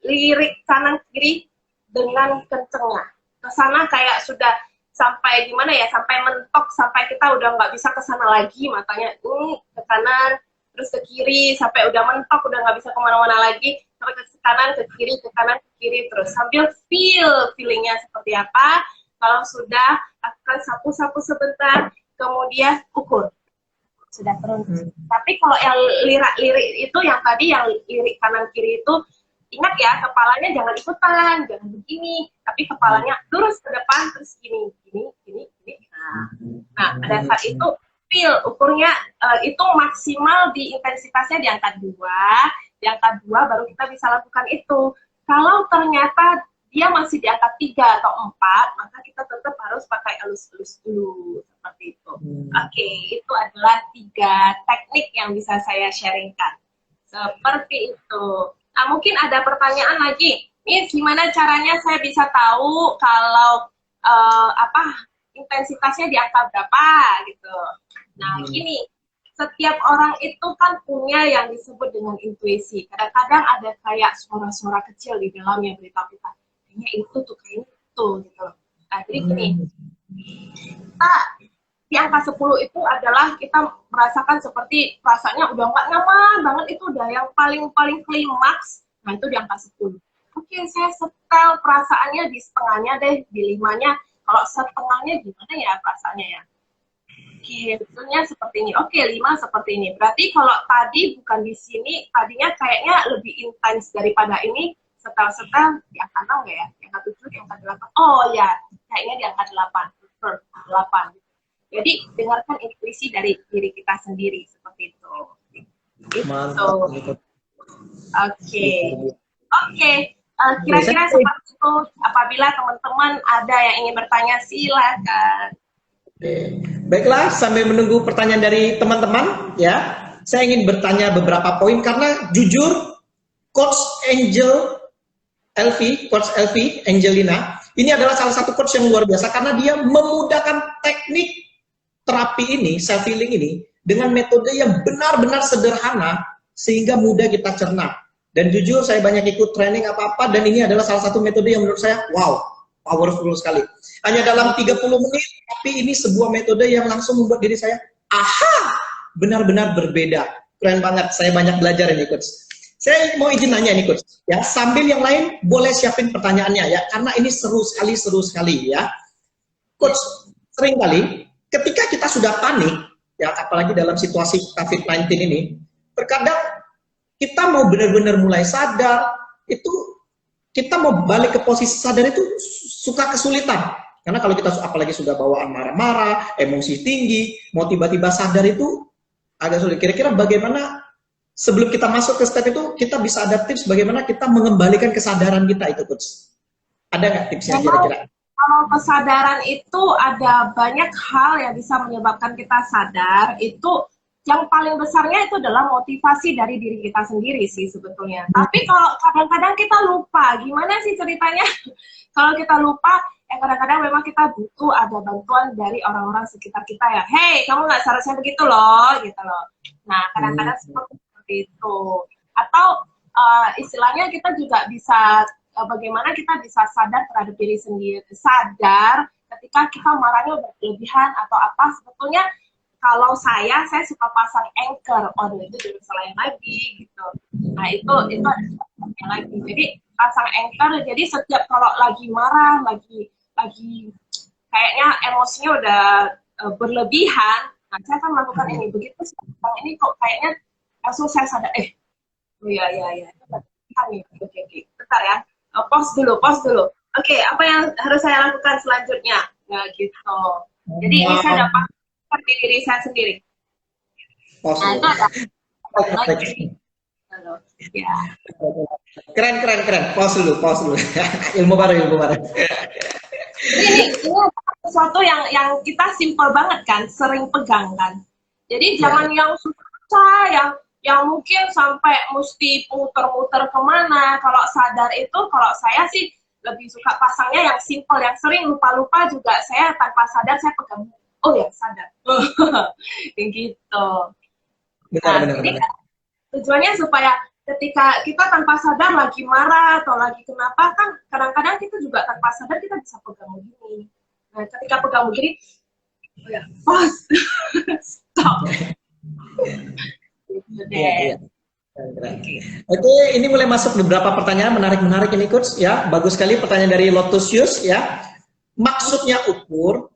lirik kanan kiri dengan kencengnya. Kesana kayak sudah sampai gimana ya, sampai mentok, sampai kita udah nggak bisa ke sana lagi, matanya ke kanan, terus ke kiri, sampai udah mentok, udah nggak bisa kemana-mana lagi, sampai ke kanan, ke kiri, terus sambil feelingnya seperti apa. Kalau sudah, akan sapu-sapu sebentar, kemudian ukur. Sudah turun. Tapi kalau yang lirik itu, yang tadi yang lirik kanan kiri itu, ingat ya, kepalanya jangan ikutan, jangan begini, tapi kepalanya lurus ke depan, terus gini. Nah, pada saat itu feel, ukurnya itu maksimal di intensitasnya di angka 2, di angka 2 baru kita bisa lakukan itu. Kalau ternyata dia masih di angka 3 atau 4, maka kita tetap harus pakai elus-elus dulu, seperti itu. Oke, itu adalah 3 teknik yang bisa saya sharingkan. Seperti itu. Nah, mungkin ada pertanyaan lagi. Ini gimana caranya saya bisa tahu kalau intensitasnya di angka berapa gitu. Nah, gini, setiap orang itu kan punya yang disebut dengan intuisi. Kadang-kadang ada kayak suara-suara kecil di dalamnya beritahu kita, kayaknya itu gitu. Nah, jadi gini, kita di angka 10 itu adalah kita merasakan seperti rasanya udah nggak nyaman banget, itu udah yang paling klimaks. Nah, itu di angka 10. Oke, saya setel perasaannya di setengahnya deh, di 5-nya. Kalau setengahnya gimana ya perasaannya ya? Oke, betulnya seperti ini. Oke, 5 seperti ini. Berarti kalau tadi bukan di sini, tadinya kayaknya lebih intens daripada ini. Setel di angka 6 nggak ya? Di angka 7, di angka 8. Oh ya, kayaknya di angka 8. Jadi, dengarkan intuisi dari diri kita sendiri, seperti itu. Mantap. Oke. Kira-kira seperti itu. Apabila teman-teman ada yang ingin bertanya, silakan. Baiklah, sambil menunggu pertanyaan dari teman-teman, ya, saya ingin bertanya beberapa poin karena jujur, Coach Elvi, Angelina, ini adalah salah satu coach yang luar biasa karena dia memudahkan teknik terapi ini, self healing ini, dengan metode yang benar-benar sederhana sehingga mudah kita cerna. Dan jujur saya banyak ikut training apa-apa dan ini adalah salah satu metode yang menurut saya wow, powerful sekali. Hanya dalam 30 menit, tapi ini sebuah metode yang langsung membuat diri saya, aha, benar-benar berbeda. Keren banget, saya banyak belajar ini, Coach. Saya mau izin nanya nih, Coach. Ya, sambil yang lain boleh siapin pertanyaannya ya, karena ini seru sekali ya. Coach, sering kali ketika kita sudah panik, ya apalagi dalam situasi COVID-19 ini, terkadang kita mau benar-benar mulai sadar, itu kita mau balik ke posisi sadar itu suka kesulitan. Karena kalau kita apalagi sudah bawaan marah-marah, emosi tinggi, mau tiba-tiba sadar itu agak sulit. Kira-kira bagaimana sebelum kita masuk ke step itu, kita bisa ada tips bagaimana kita mengembalikan kesadaran kita itu, Coach? Ada nggak tipsnya kira-kira? Kalau kesadaran itu ada banyak hal yang bisa menyebabkan kita sadar. Itu yang paling besarnya itu adalah motivasi dari diri kita sendiri sih sebetulnya. Tapi kalau kadang-kadang kita lupa, gimana sih ceritanya? Kalau kita lupa, ya kadang-kadang memang kita butuh ada bantuan dari orang-orang sekitar kita ya. Hey, kamu nggak seharusnya begitu loh, gitu loh. Nah, kadang-kadang seperti itu. Atau istilahnya kita juga bisa bagaimana kita bisa sadar terhadap diri sendiri, sadar ketika kita marahnya berlebihan atau apa. Sebetulnya kalau saya suka pasang anchor, itu jadi selain lagi gitu. Nah itu ada lagi. Jadi pasang anchor, jadi setiap kalau lagi marah, lagi kayaknya emosinya udah berlebihan, nah saya akan melakukan ini. Begitu sekarang ini kok kayaknya langsung saya sadar, iya, oke, bentar ya. Pause dulu. Oke, apa yang harus saya lakukan selanjutnya? Ya gitu. Jadi saya dapat seperti diri saya sendiri. Nah, itu ada lagi. Ya. Keren. Pause dulu. ilmu baru. Ini sesuatu yang kita simpel banget kan, sering pegang kan. Jadi jangan yang susah, yang mungkin sampai mesti muter-muter kemana. Kalau sadar itu, kalau saya sih lebih suka pasangnya yang simple, yang sering lupa-lupa juga saya tanpa sadar saya pegang. Oh ya, sadar. Kayak gitu. Benar. Tujuannya supaya ketika kita tanpa sadar lagi marah atau lagi kenapa, kan kadang-kadang kita juga tanpa sadar kita bisa pegang begini. Nah, ketika pegang begini, pause. Stop. Iya. Oke, ini mulai masuk beberapa pertanyaan menarik ini, Coach. Ya, bagus sekali pertanyaan dari Lotusius. Ya, maksudnya ukur.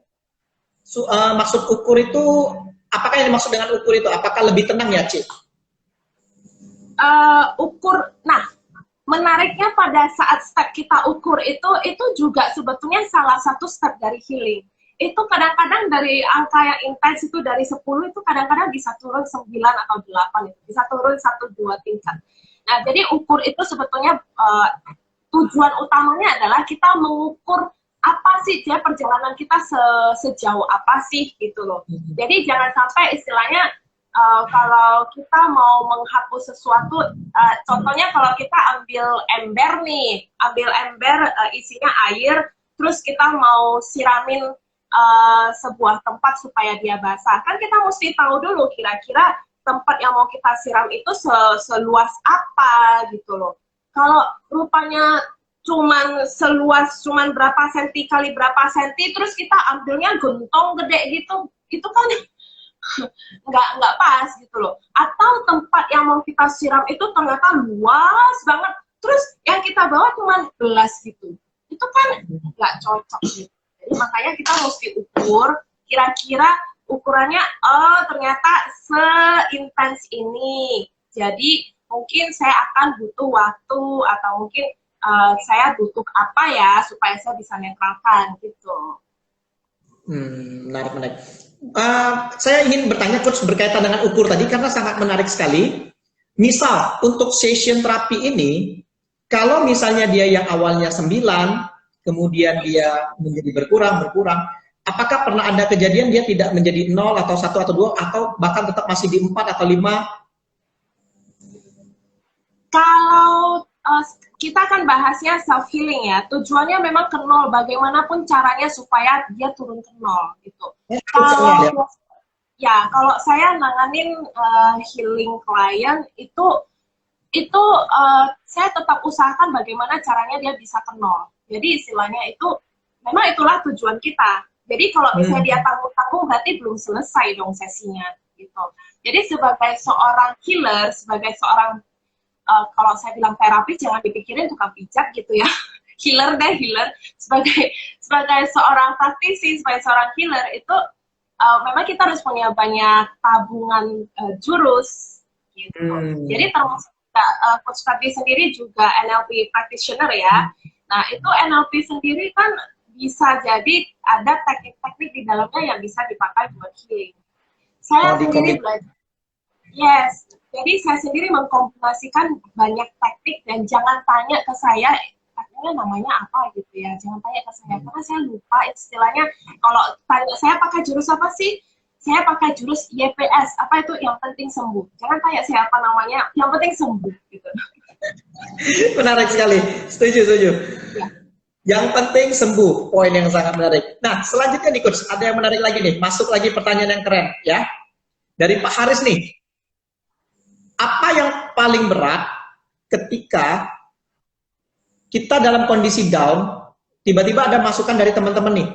Maksud ukur itu, apakah yang dimaksud dengan ukur itu? Apakah lebih tenang ya, Cik? Ukur. Nah, menariknya pada saat step kita ukur itu juga sebetulnya salah satu step dari healing. Itu kadang-kadang dari angka yang intens itu dari 10 itu kadang-kadang bisa turun 9 atau 8 itu. Bisa turun 1-2 tingkat. Nah, jadi ukur itu sebetulnya tujuan utamanya adalah kita mengukur apa sih dia perjalanan kita sejauh apa sih gitu loh. Jadi jangan sampai istilahnya kalau kita mau menghapus sesuatu, contohnya kalau kita ambil ember isinya air, terus kita mau siramin sebuah tempat supaya dia basah, kan kita mesti tahu dulu kira-kira tempat yang mau kita siram itu seluas apa gitu loh. Kalau rupanya cuman berapa senti kali berapa senti, terus kita ambilnya gentong gede gitu, itu kan nggak pas gitu loh. Atau tempat yang mau kita siram itu ternyata luas banget, terus yang kita bawa cuma gelas gitu, itu kan nggak cocok gitu. Jadi makanya kita mesti ukur, kira-kira ukurannya, ternyata seintens ini. Jadi mungkin saya akan butuh waktu, atau mungkin saya butuh apa ya, supaya saya bisa netralkan gitu. Menarik. Saya ingin bertanya, Coach, berkaitan dengan ukur tadi, karena sangat menarik sekali. Misal, untuk session terapi ini, kalau misalnya dia yang awalnya 9, kemudian dia menjadi berkurang, apakah pernah ada kejadian dia tidak menjadi 0 atau 1 atau 2 atau bahkan tetap masih di 4 atau 5? Kalau kita akan bahasnya self healing ya, tujuannya memang ke 0, bagaimanapun caranya supaya dia turun ke 0 gitu. Kalau saya nanganin healing klien itu saya tetap usahakan bagaimana caranya dia bisa ke 0. Jadi istilahnya itu, memang itulah tujuan kita. Jadi kalau misalnya dia tanggung-tanggung, berarti belum selesai dong sesinya, gitu. Jadi sebagai seorang healer, sebagai seorang, kalau saya bilang terapi, jangan dipikirin tukang pijat gitu ya. Healer. Sebagai seorang praktisi, sebagai seorang healer, itu memang kita harus punya banyak tabungan jurus gitu. Jadi termasuk Coach Fadli sendiri juga NLP practitioner ya. Nah itu NLP sendiri kan bisa jadi ada teknik-teknik di dalamnya yang bisa dipakai buat healing. Saya sendiri belajar. Yes, jadi saya sendiri mengkombinasikan banyak teknik dan jangan tanya ke saya tekniknya namanya apa gitu ya. Jangan tanya ke saya karena saya lupa istilahnya. Kalau tanya saya pakai jurus apa sih? Saya pakai jurus YPS. Apa itu? Yang penting sembuh. Jangan tanya saya apa namanya. Yang penting sembuh gitu. Menarik sekali. Setuju. Ya. Yang penting sembuh. Poin yang sangat menarik. Nah, selanjutnya nih Coach, ada yang menarik lagi nih. Masuk lagi pertanyaan yang keren ya. Dari Pak Haris nih. Apa yang paling berat ketika kita dalam kondisi down, tiba-tiba ada masukan dari teman-teman nih.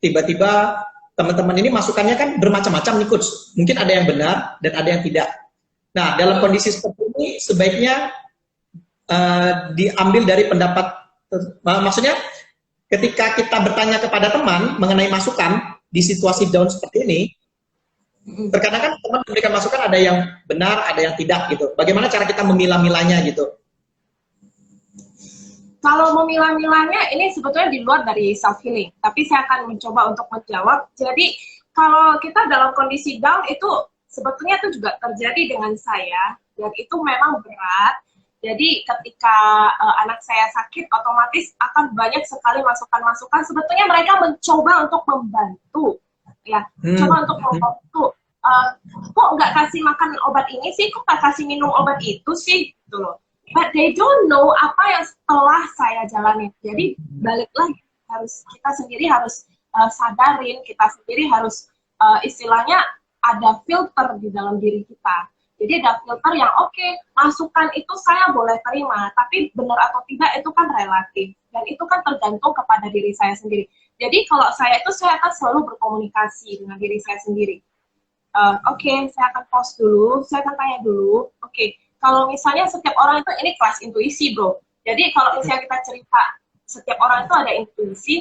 Tiba-tiba teman-teman ini masukannya kan bermacam-macam nih Coach. Mungkin ada yang benar dan ada yang tidak. Nah, dalam kondisi seperti ini sebaiknya diambil dari pendapat, maksudnya ketika kita bertanya kepada teman mengenai masukan di situasi down seperti ini, terkadang kan teman memberikan masukan ada yang benar, ada yang tidak gitu. Bagaimana cara kita memilah-milahnya gitu? Kalau memilah-milahnya ini sebetulnya di luar dari self healing, tapi saya akan mencoba untuk menjawab. Jadi kalau kita dalam kondisi down itu sebetulnya itu juga terjadi dengan saya dan itu memang berat. Jadi ketika anak saya sakit, otomatis akan banyak sekali masukan-masukan. Sebetulnya mereka mencoba untuk membantu. Ya, coba untuk membantu. Kok nggak kasih makan obat ini sih? Kok nggak kasih minum obat itu sih? Gitu loh. But they don't know apa yang setelah saya jalani. Jadi balik lagi kita sendiri harus sadarin, kita sendiri harus istilahnya ada filter di dalam diri kita. Jadi ada filter yang oke, masukan itu saya boleh terima, tapi benar atau tidak itu kan relatif dan itu kan tergantung kepada diri saya sendiri. Jadi kalau saya akan selalu berkomunikasi dengan diri saya sendiri. Oke, saya akan pause dulu, saya akan tanya dulu. Oke, kalau misalnya setiap orang itu ini kelas intuisi, bro. Jadi kalau misalnya kita cerita, setiap orang itu ada intuisi.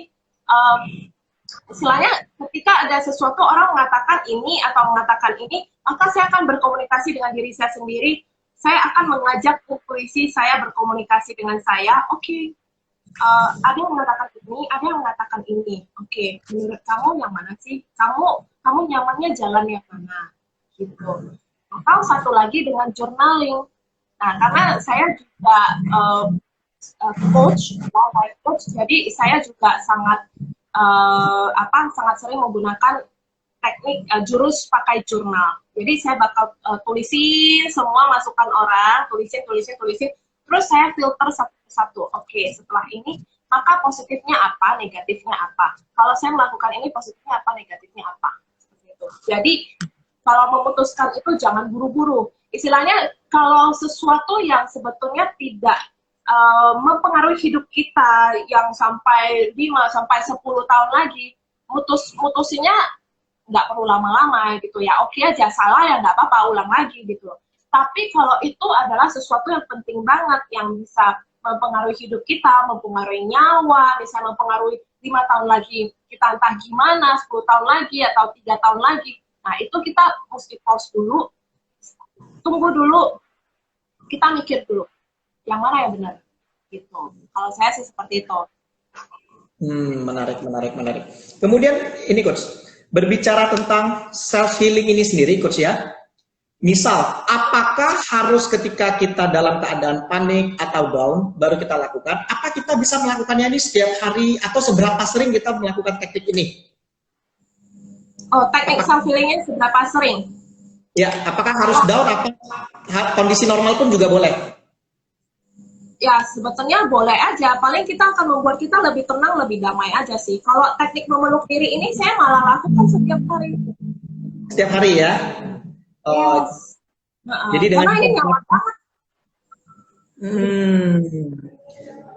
Istilahnya ketika ada sesuatu orang mengatakan ini atau mengatakan ini, maka saya akan berkomunikasi dengan diri saya sendiri. Saya akan mengajak intuisi saya berkomunikasi dengan saya. Oke. Ada yang mengatakan ini, ada yang mengatakan ini. Oke, menurut kamu yang mana sih? Kamu nyamannya jalan yang mana? Gitu. Atau satu lagi dengan journaling. Nah, karena saya juga coach, life coach, jadi saya juga sangat sangat sering menggunakan teknik jurus pakai jurnal. Jadi saya bakal tulisin semua masukan orang, tulisin, terus saya filter satu-satu. Oke, setelah ini, maka positifnya apa, negatifnya apa. Kalau saya melakukan ini, positifnya apa, negatifnya apa. Seperti itu. Jadi, kalau memutuskan itu jangan buru-buru. Istilahnya, kalau sesuatu yang sebetulnya tidak mempengaruhi hidup kita yang sampai 5-10 tahun lagi, mutusinya nggak perlu lama-lama gitu ya. Oke aja, salah ya nggak apa-apa, ulang lagi gitu. Tapi kalau itu adalah sesuatu yang penting banget, yang bisa mempengaruhi hidup kita, mempengaruhi nyawa, bisa mempengaruhi 5 tahun lagi, kita entah gimana, 10 tahun lagi, atau 3 tahun lagi. Nah, itu kita mesti pause dulu, tunggu dulu, kita mikir dulu, yang mana yang benar. Gitu. Kalau saya sih seperti itu. Menarik. Kemudian, ini Coach, berbicara tentang self-healing ini sendiri, Coach ya, misal, apakah harus ketika kita dalam keadaan panik atau down, baru kita lakukan? Apa kita bisa melakukannya ini setiap hari, atau seberapa sering kita melakukan teknik ini? Oh, teknik self-healingnya seberapa sering? Ya, apakah harus down, atau kondisi normal pun juga boleh? Ya, sebetulnya boleh aja. Paling kita akan membuat kita lebih tenang, lebih damai aja sih. Kalau teknik memeluk diri ini, saya malah lakukan setiap hari. Setiap hari ya? Yes. Jadi dengan karena ini nyaman banget.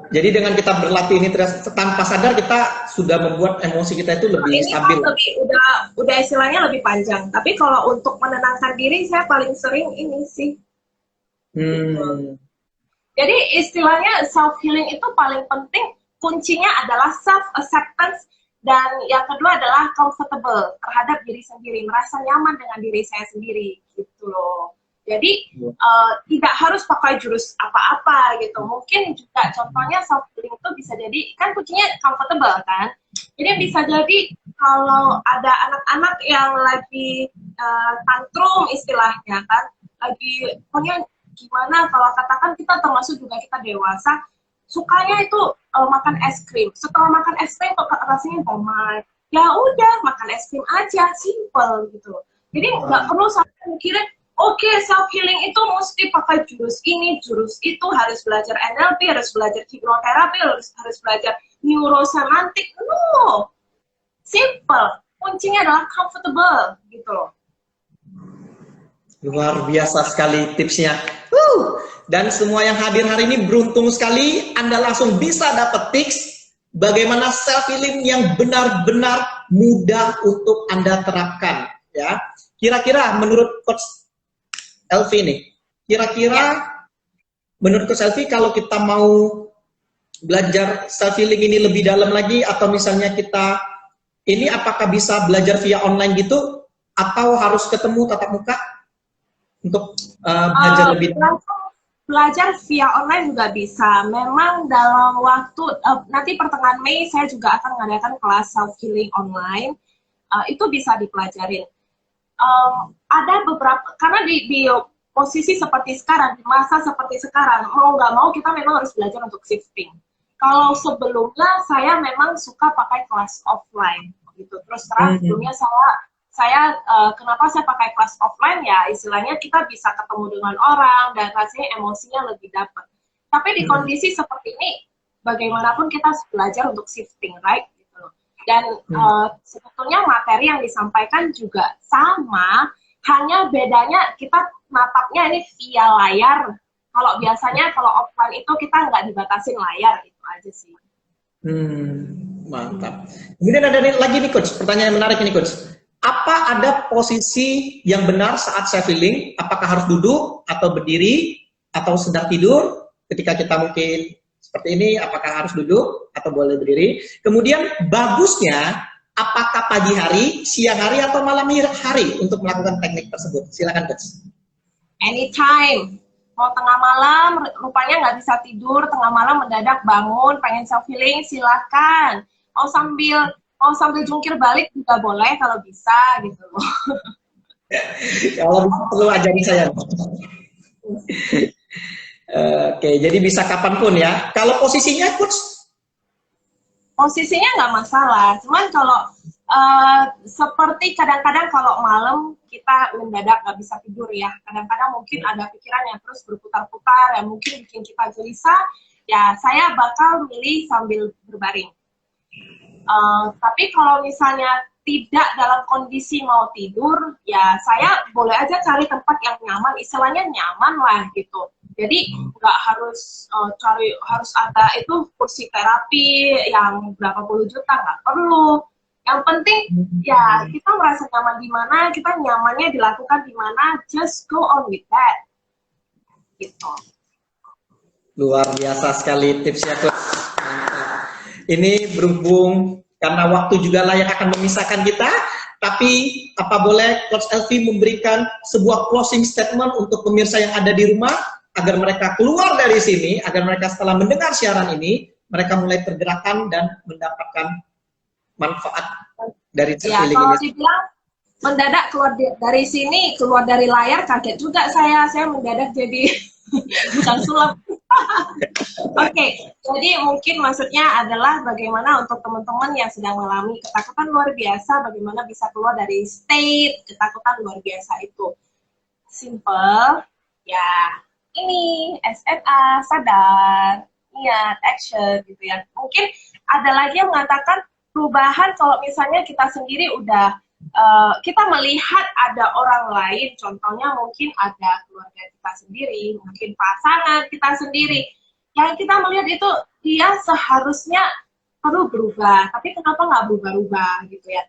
Jadi dengan kita berlatih ini tanpa sadar kita sudah membuat emosi kita itu lebih stabil. Ini udah istilahnya lebih panjang. Tapi kalau untuk menenangkan diri, saya paling sering ini sih. Jadi istilahnya self healing itu paling penting, kuncinya adalah self acceptance Dan yang kedua adalah comfortable terhadap diri sendiri, merasa nyaman dengan diri saya sendiri gitu loh. Jadi tidak harus pakai jurus apa-apa gitu. Mungkin juga contohnya self healing itu bisa jadi, kan kuncinya comfortable kan. Jadi bisa jadi kalau ada anak-anak yang lagi tantrum istilahnya kan, lagi pokoknya gimana, kalau katakan kita termasuk juga kita dewasa, sukanya itu makan es krim. Setelah makan es krim kok rasanya damai. Ya udah makan es krim aja, simple gitu. Jadi nggak perlu sampai mikirin, oke, self healing itu mesti pakai jurus ini, jurus itu, harus belajar NLP, harus belajar hipnoterapi, harus belajar neurosemantik. No, simple. Kuncinya adalah comfortable gitu loh. Luar biasa sekali tipsnya. Dan semua yang hadir hari ini beruntung sekali, Anda langsung bisa dapat tips bagaimana self healing yang benar-benar mudah untuk Anda terapkan. Ya, kira-kira menurut Coach Elvi nih, kira-kira menurut Coach Elvi kalau kita mau belajar self healing ini lebih dalam lagi, atau misalnya kita ini apakah bisa belajar via online gitu, atau harus ketemu tatap muka untuk belajar lebih dalam? Belajar via online juga bisa. Memang dalam waktu nanti pertengahan Mei saya juga akan mengadakan kelas self healing online. Itu bisa dipelajarin. Ada beberapa, karena di posisi seperti sekarang, di masa seperti sekarang, mau nggak mau kita memang harus belajar untuk shifting. Kalau sebelumnya saya memang suka pakai kelas offline, gitu. Terus terang sebelumnya saya kenapa saya pakai kelas offline, ya istilahnya kita bisa ketemu dengan orang dan rasanya emosinya lebih dapat. Tapi di kondisi seperti ini, bagaimanapun kita harus belajar untuk shifting, right? Dan sebetulnya materi yang disampaikan juga sama, hanya bedanya kita natapnya ini via layar. Kalau biasanya kalau offline itu kita nggak dibatasin layar, itu aja sih. Mantap. Kemudian ada lagi nih Coach, pertanyaan yang menarik ini Coach. Apa ada posisi yang benar saat self healing? Apakah harus duduk atau berdiri atau sedang tidur? Ketika kita mungkin seperti ini, apakah harus duduk atau boleh berdiri? Kemudian bagusnya, apakah pagi hari, siang hari, atau malam hari untuk melakukan teknik tersebut? Silakan Coach. Anytime. Mau tengah malam, rupanya nggak bisa tidur, tengah malam mendadak bangun, pengen self healing, silakan. Mau sambil jungkir balik juga boleh kalau bisa gitu loh. Kalau bisa perlu ajari saya. Oke, jadi bisa kapanpun ya. Kalau posisinya Coach? Posisinya nggak masalah, cuman kalau seperti kadang-kadang kalau malam kita mendadak nggak bisa tidur ya, kadang-kadang mungkin ada pikiran yang terus berputar-putar, yang mungkin bikin kita gelisah, ya saya bakal milih sambil berbaring. Tapi kalau misalnya tidak dalam kondisi mau tidur, ya saya boleh aja cari tempat yang nyaman, istilahnya nyaman lah gitu. Jadi nggak harus harus ada itu kursi terapi yang berapa puluh juta, nggak perlu. Yang penting ya kita merasa nyaman di mana, kita nyamannya dilakukan di mana, just go on with that. Gitu. Luar biasa sekali tipsnya Coach. Ini berhubung karena waktu juga lah yang akan memisahkan kita, tapi apa boleh Coach Elvi memberikan sebuah closing statement untuk pemirsa yang ada di rumah, agar mereka keluar dari sini, agar mereka setelah mendengar siaran ini, mereka mulai tergerakkan dan mendapatkan manfaat dari self-healing ini. Kalau dibilang mendadak keluar dari sini, keluar dari layar, kaget juga saya mendadak jadi bukan sulap. Oke, jadi mungkin maksudnya adalah bagaimana untuk teman-teman yang sedang mengalami ketakutan luar biasa, bagaimana bisa keluar dari state ketakutan luar biasa itu. Simple, ya ini SMA, sadar, niat, action gitu ya. Mungkin ada lagi yang mengatakan perubahan kalau misalnya kita sendiri udah kita melihat ada orang lain, contohnya mungkin ada keluarga kita sendiri, mungkin pasangan kita sendiri, yang kita melihat itu dia seharusnya perlu berubah, tapi kenapa nggak berubah-ubah gitu ya.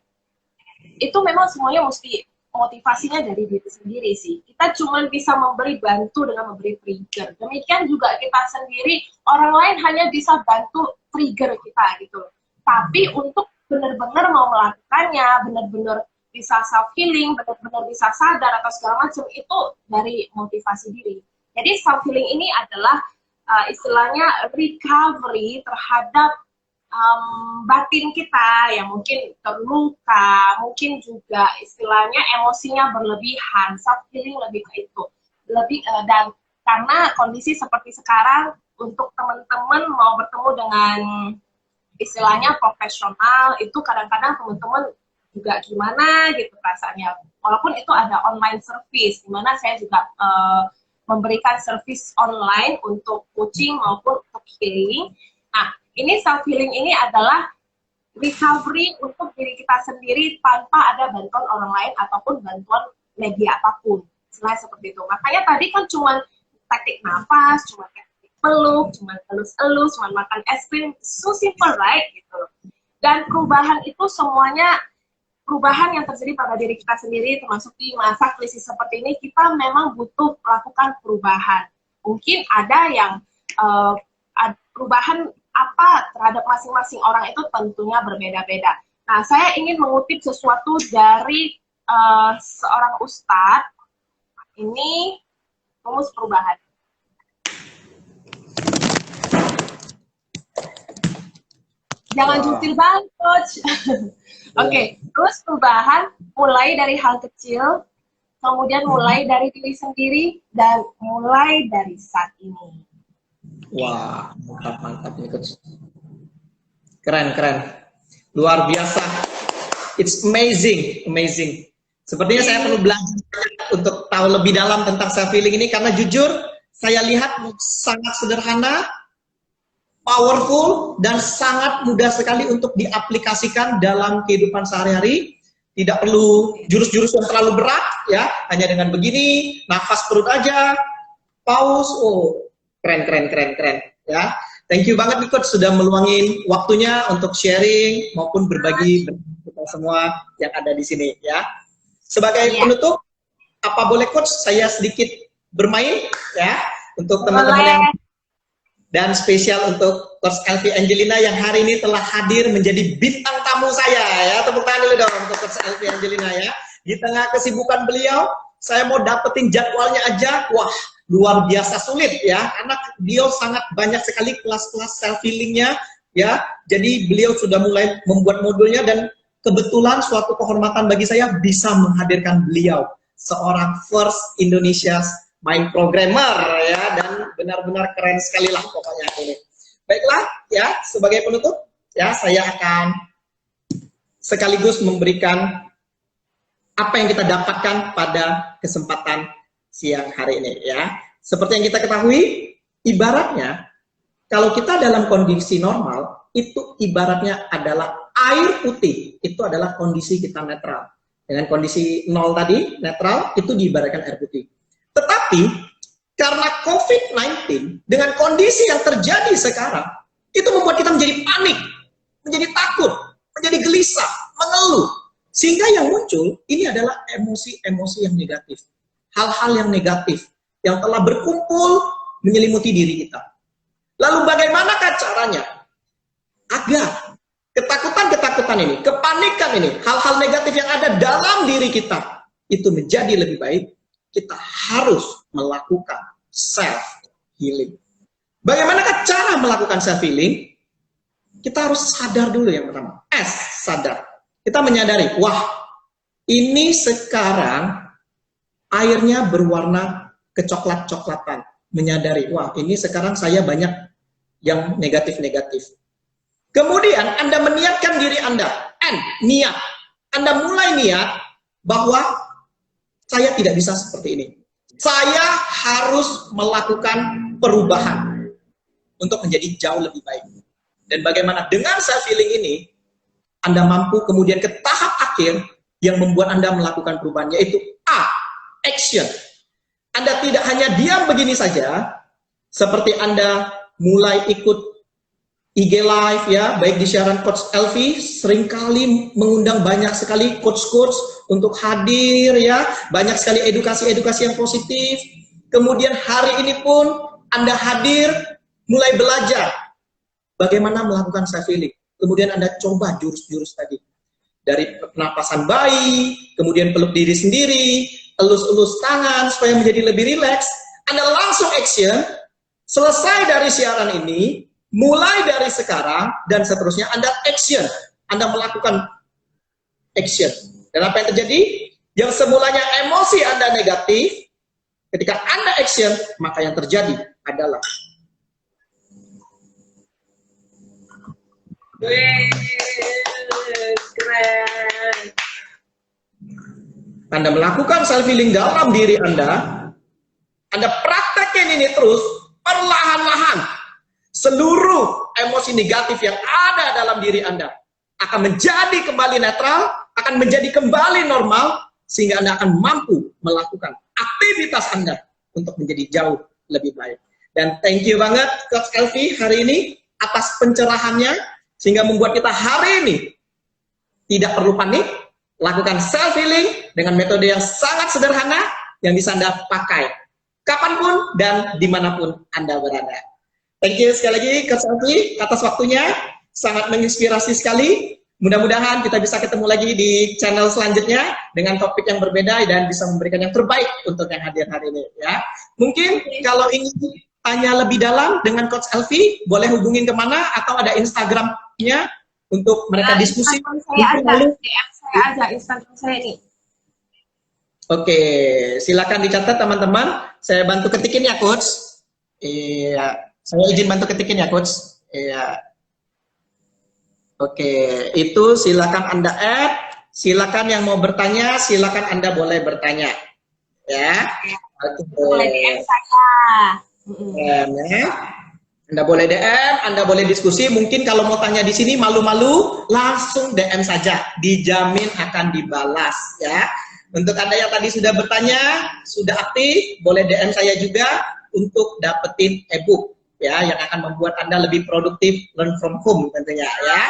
Itu memang semuanya mesti motivasinya dari diri sendiri sih. Kita cuma bisa memberi bantu dengan memberi trigger. Demikian juga kita sendiri, orang lain hanya bisa bantu trigger kita gitu. Tapi untuk benar-benar mau melakukannya, benar-benar bisa self healing, benar-benar bisa sadar atau segala macam, itu dari motivasi diri. Jadi self healing ini adalah istilahnya recovery terhadap batin kita yang mungkin terluka, mungkin juga istilahnya emosinya berlebihan. Self healing lebih ke itu, lebih dan karena kondisi seperti sekarang, untuk teman-teman mau bertemu dengan istilahnya profesional, itu kadang-kadang teman-teman juga gimana gitu perasaannya. Walaupun itu ada online service, dimana saya juga memberikan service online untuk coaching maupun untuk healing. Nah, ini self healing ini adalah recovery untuk diri kita sendiri tanpa ada bantuan orang lain ataupun bantuan media apapun. Selain seperti itu. Makanya tadi kan cuma teknik nafas, cuma teknik peluk, cuma elus-elus, cuma makan es krim, so simple, right? Gitu. Dan perubahan itu semuanya perubahan yang terjadi pada diri kita sendiri, termasuk di masa krisis seperti ini, kita memang butuh melakukan perubahan. Mungkin ada yang perubahan apa terhadap masing-masing orang itu tentunya berbeda-beda. Nah, saya ingin mengutip sesuatu dari seorang ustadz, ini rumus perubahan. Jangan jutil banget, Coach. Oke, terus perubahan mulai dari hal kecil, kemudian mulai dari diri sendiri, dan mulai dari saat ini. Wah, mantap nih Coach. Keren. Luar biasa. It's amazing. Sepertinya saya perlu belajar untuk tahu lebih dalam tentang self healing ini, karena jujur saya lihat sangat sederhana, powerful, dan sangat mudah sekali untuk diaplikasikan dalam kehidupan sehari-hari. Tidak perlu jurus-jurus yang terlalu berat, ya. Hanya dengan begini, nafas perut aja, pause. Oh, keren, ya. Thank you banget nih Coach sudah meluangin waktunya untuk sharing maupun berbagi kita semua yang ada di sini, ya. Sebagai penutup, apa boleh Coach saya sedikit bermain, ya, untuk teman-teman yang, dan spesial untuk Coach Elvie Angelina yang hari ini telah hadir menjadi bintang tamu saya, ya. Tepuk tangan dulu dong untuk Coach Elvie Angelina, ya. Di tengah kesibukan beliau, saya mau dapetin jadwalnya aja, wah, luar biasa sulit, ya. Karena beliau sangat banyak sekali kelas-kelas self healingnya, ya. Jadi beliau sudah mulai membuat modulnya, dan kebetulan suatu kehormatan bagi saya bisa menghadirkan beliau, seorang first Indonesia's mind programmer, ya, dan benar-benar keren sekali lah pokoknya ini. Baiklah, ya, sebagai penutup, ya, saya akan sekaligus memberikan apa yang kita dapatkan pada kesempatan siang hari ini, ya. Seperti yang kita ketahui, ibaratnya kalau kita dalam kondisi normal, itu ibaratnya adalah air putih, itu adalah kondisi kita netral. Dengan kondisi nol tadi, netral, itu diibaratkan air putih. Tetapi, karena COVID-19, dengan kondisi yang terjadi sekarang, itu membuat kita menjadi panik, menjadi takut, menjadi gelisah, mengeluh. Sehingga yang muncul, ini adalah emosi-emosi yang negatif. Hal-hal yang negatif, yang telah berkumpul menyelimuti diri kita. Lalu bagaimanakah caranya? Agar ketakutan-ketakutan ini, kepanikan ini, hal-hal negatif yang ada dalam diri kita, itu menjadi lebih baik, kita harus melakukan self-healing. Bagaimanakah cara melakukan self-healing? Kita harus sadar dulu yang pertama. Sadar. Kita menyadari, wah, ini sekarang airnya berwarna kecoklat-coklatan. Menyadari, wah, ini sekarang saya banyak yang negatif-negatif. Kemudian Anda meniatkan diri Anda, niat. Anda mulai niat bahwa saya tidak bisa seperti ini. Saya harus melakukan perubahan untuk menjadi jauh lebih baik. Dan bagaimana dengan self-healing ini, Anda mampu kemudian ke tahap akhir yang membuat Anda melakukan perubahan, yaitu action. Anda tidak hanya diam begini saja, seperti Anda mulai ikut IG Live, ya, baik di siaran Coach Elvie, seringkali mengundang banyak sekali coach-coach untuk hadir, ya, banyak sekali edukasi-edukasi yang positif. Kemudian hari ini pun Anda hadir, mulai belajar bagaimana melakukan self-healing. kemudian Anda coba jurus-jurus tadi. Dari pernapasan bayi, kemudian peluk diri sendiri, elus-elus tangan supaya menjadi lebih rileks. Anda langsung action, selesai dari siaran ini, mulai dari sekarang dan seterusnya Anda action. Anda melakukan action. Dan apa yang terjadi? Yang semulanya emosi Anda negatif, ketika Anda action, maka yang terjadi adalah keren. Anda melakukan self healing dalam diri Anda praktekkan ini terus, perlahan-lahan seluruh emosi negatif yang ada dalam diri Anda akan menjadi kembali netral, akan menjadi kembali normal, sehingga Anda akan mampu melakukan aktivitas Anda untuk menjadi jauh lebih baik. Dan thank you banget Coach Elvi hari ini atas pencerahannya, sehingga membuat kita hari ini tidak perlu panik, lakukan self healing dengan metode yang sangat sederhana yang bisa Anda pakai kapanpun dan dimanapun Anda berada. Thank you sekali lagi Coach Elvi atas waktunya, sangat menginspirasi sekali. Mudah-mudahan kita bisa ketemu lagi di channel selanjutnya dengan topik yang berbeda dan bisa memberikan yang terbaik untuk yang hadir hari ini. Ya, mungkin kalau ingin tanya lebih dalam dengan Coach Elvi, boleh hubungin kemana atau ada Instagramnya untuk mereka diskusi. Saya ada, DM saya aja Instagram saya nih. Oke, silakan dicatat teman-teman. Saya bantu ketikin ya Coach. Iya, saya izin bantu ketikin ya Coach. Iya. Oke, itu silakan Anda add. Silakan yang mau bertanya, silakan Anda boleh bertanya. Ya. Boleh DM saya. Anda boleh DM, Anda boleh diskusi. Mungkin kalau mau tanya di sini malu-malu, langsung DM saja, dijamin akan dibalas ya. Untuk Anda yang tadi sudah bertanya, sudah aktif, boleh DM saya juga untuk dapetin ebook ya, yang akan membuat Anda lebih produktif, learn from home tentunya ya.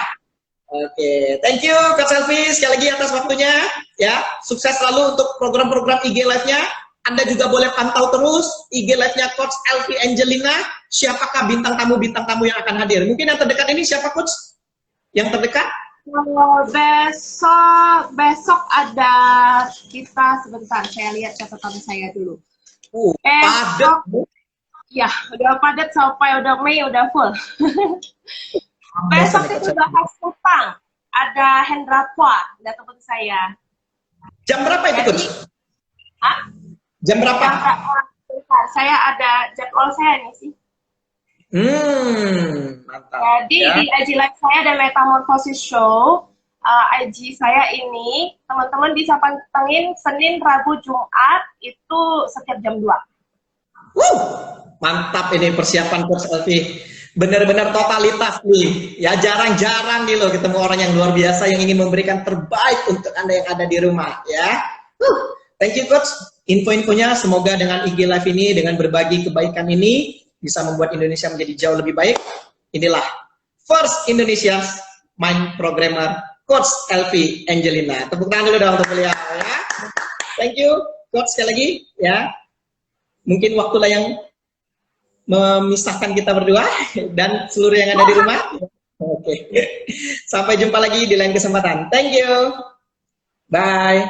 Oke, thank you Coach Elvi sekali lagi atas waktunya ya. Sukses selalu untuk program-program IG Live-nya. Anda juga boleh pantau terus IG Live-nya Coach Elvi Angelina. Siapakah bintang tamu yang akan hadir? Mungkin yang terdekat ini siapa Coach? Yang terdekat? Besok ada kita, sebentar saya lihat catatan saya dulu. Padat. Ya, udah padat sampai udah Mei udah full. Besok itu bahas utang. Ada Hendra Puat, ada teman saya. Jam berapa itu Coach? Jam berapa? Saya ada jadwal saya nih sih. Mantap. Jadi ya, di IG Live saya ada Metamorphosis Show. IG saya ini teman-teman bisa pantengin Senin, Rabu, Jumat itu setiap jam 2. Mantap ini persiapan Coach Elvi. Benar-benar totalitas nih. Ya jarang-jarang nih loh ketemu orang yang luar biasa yang ingin memberikan terbaik untuk Anda yang ada di rumah ya. Thank you Coach. Info-infonya semoga dengan IG Live ini, dengan berbagi kebaikan ini bisa membuat Indonesia menjadi jauh lebih baik. Inilah First Indonesia's Mind Programmer Coach Elvi Angelina. Tepuk tangan dulu dong untuk beliau ya. Thank you Coach sekali lagi ya. Mungkin waktulah yang memisahkan kita berdua dan seluruh yang ada di rumah. Oke. Sampai jumpa lagi di lain kesempatan. Thank you. Bye.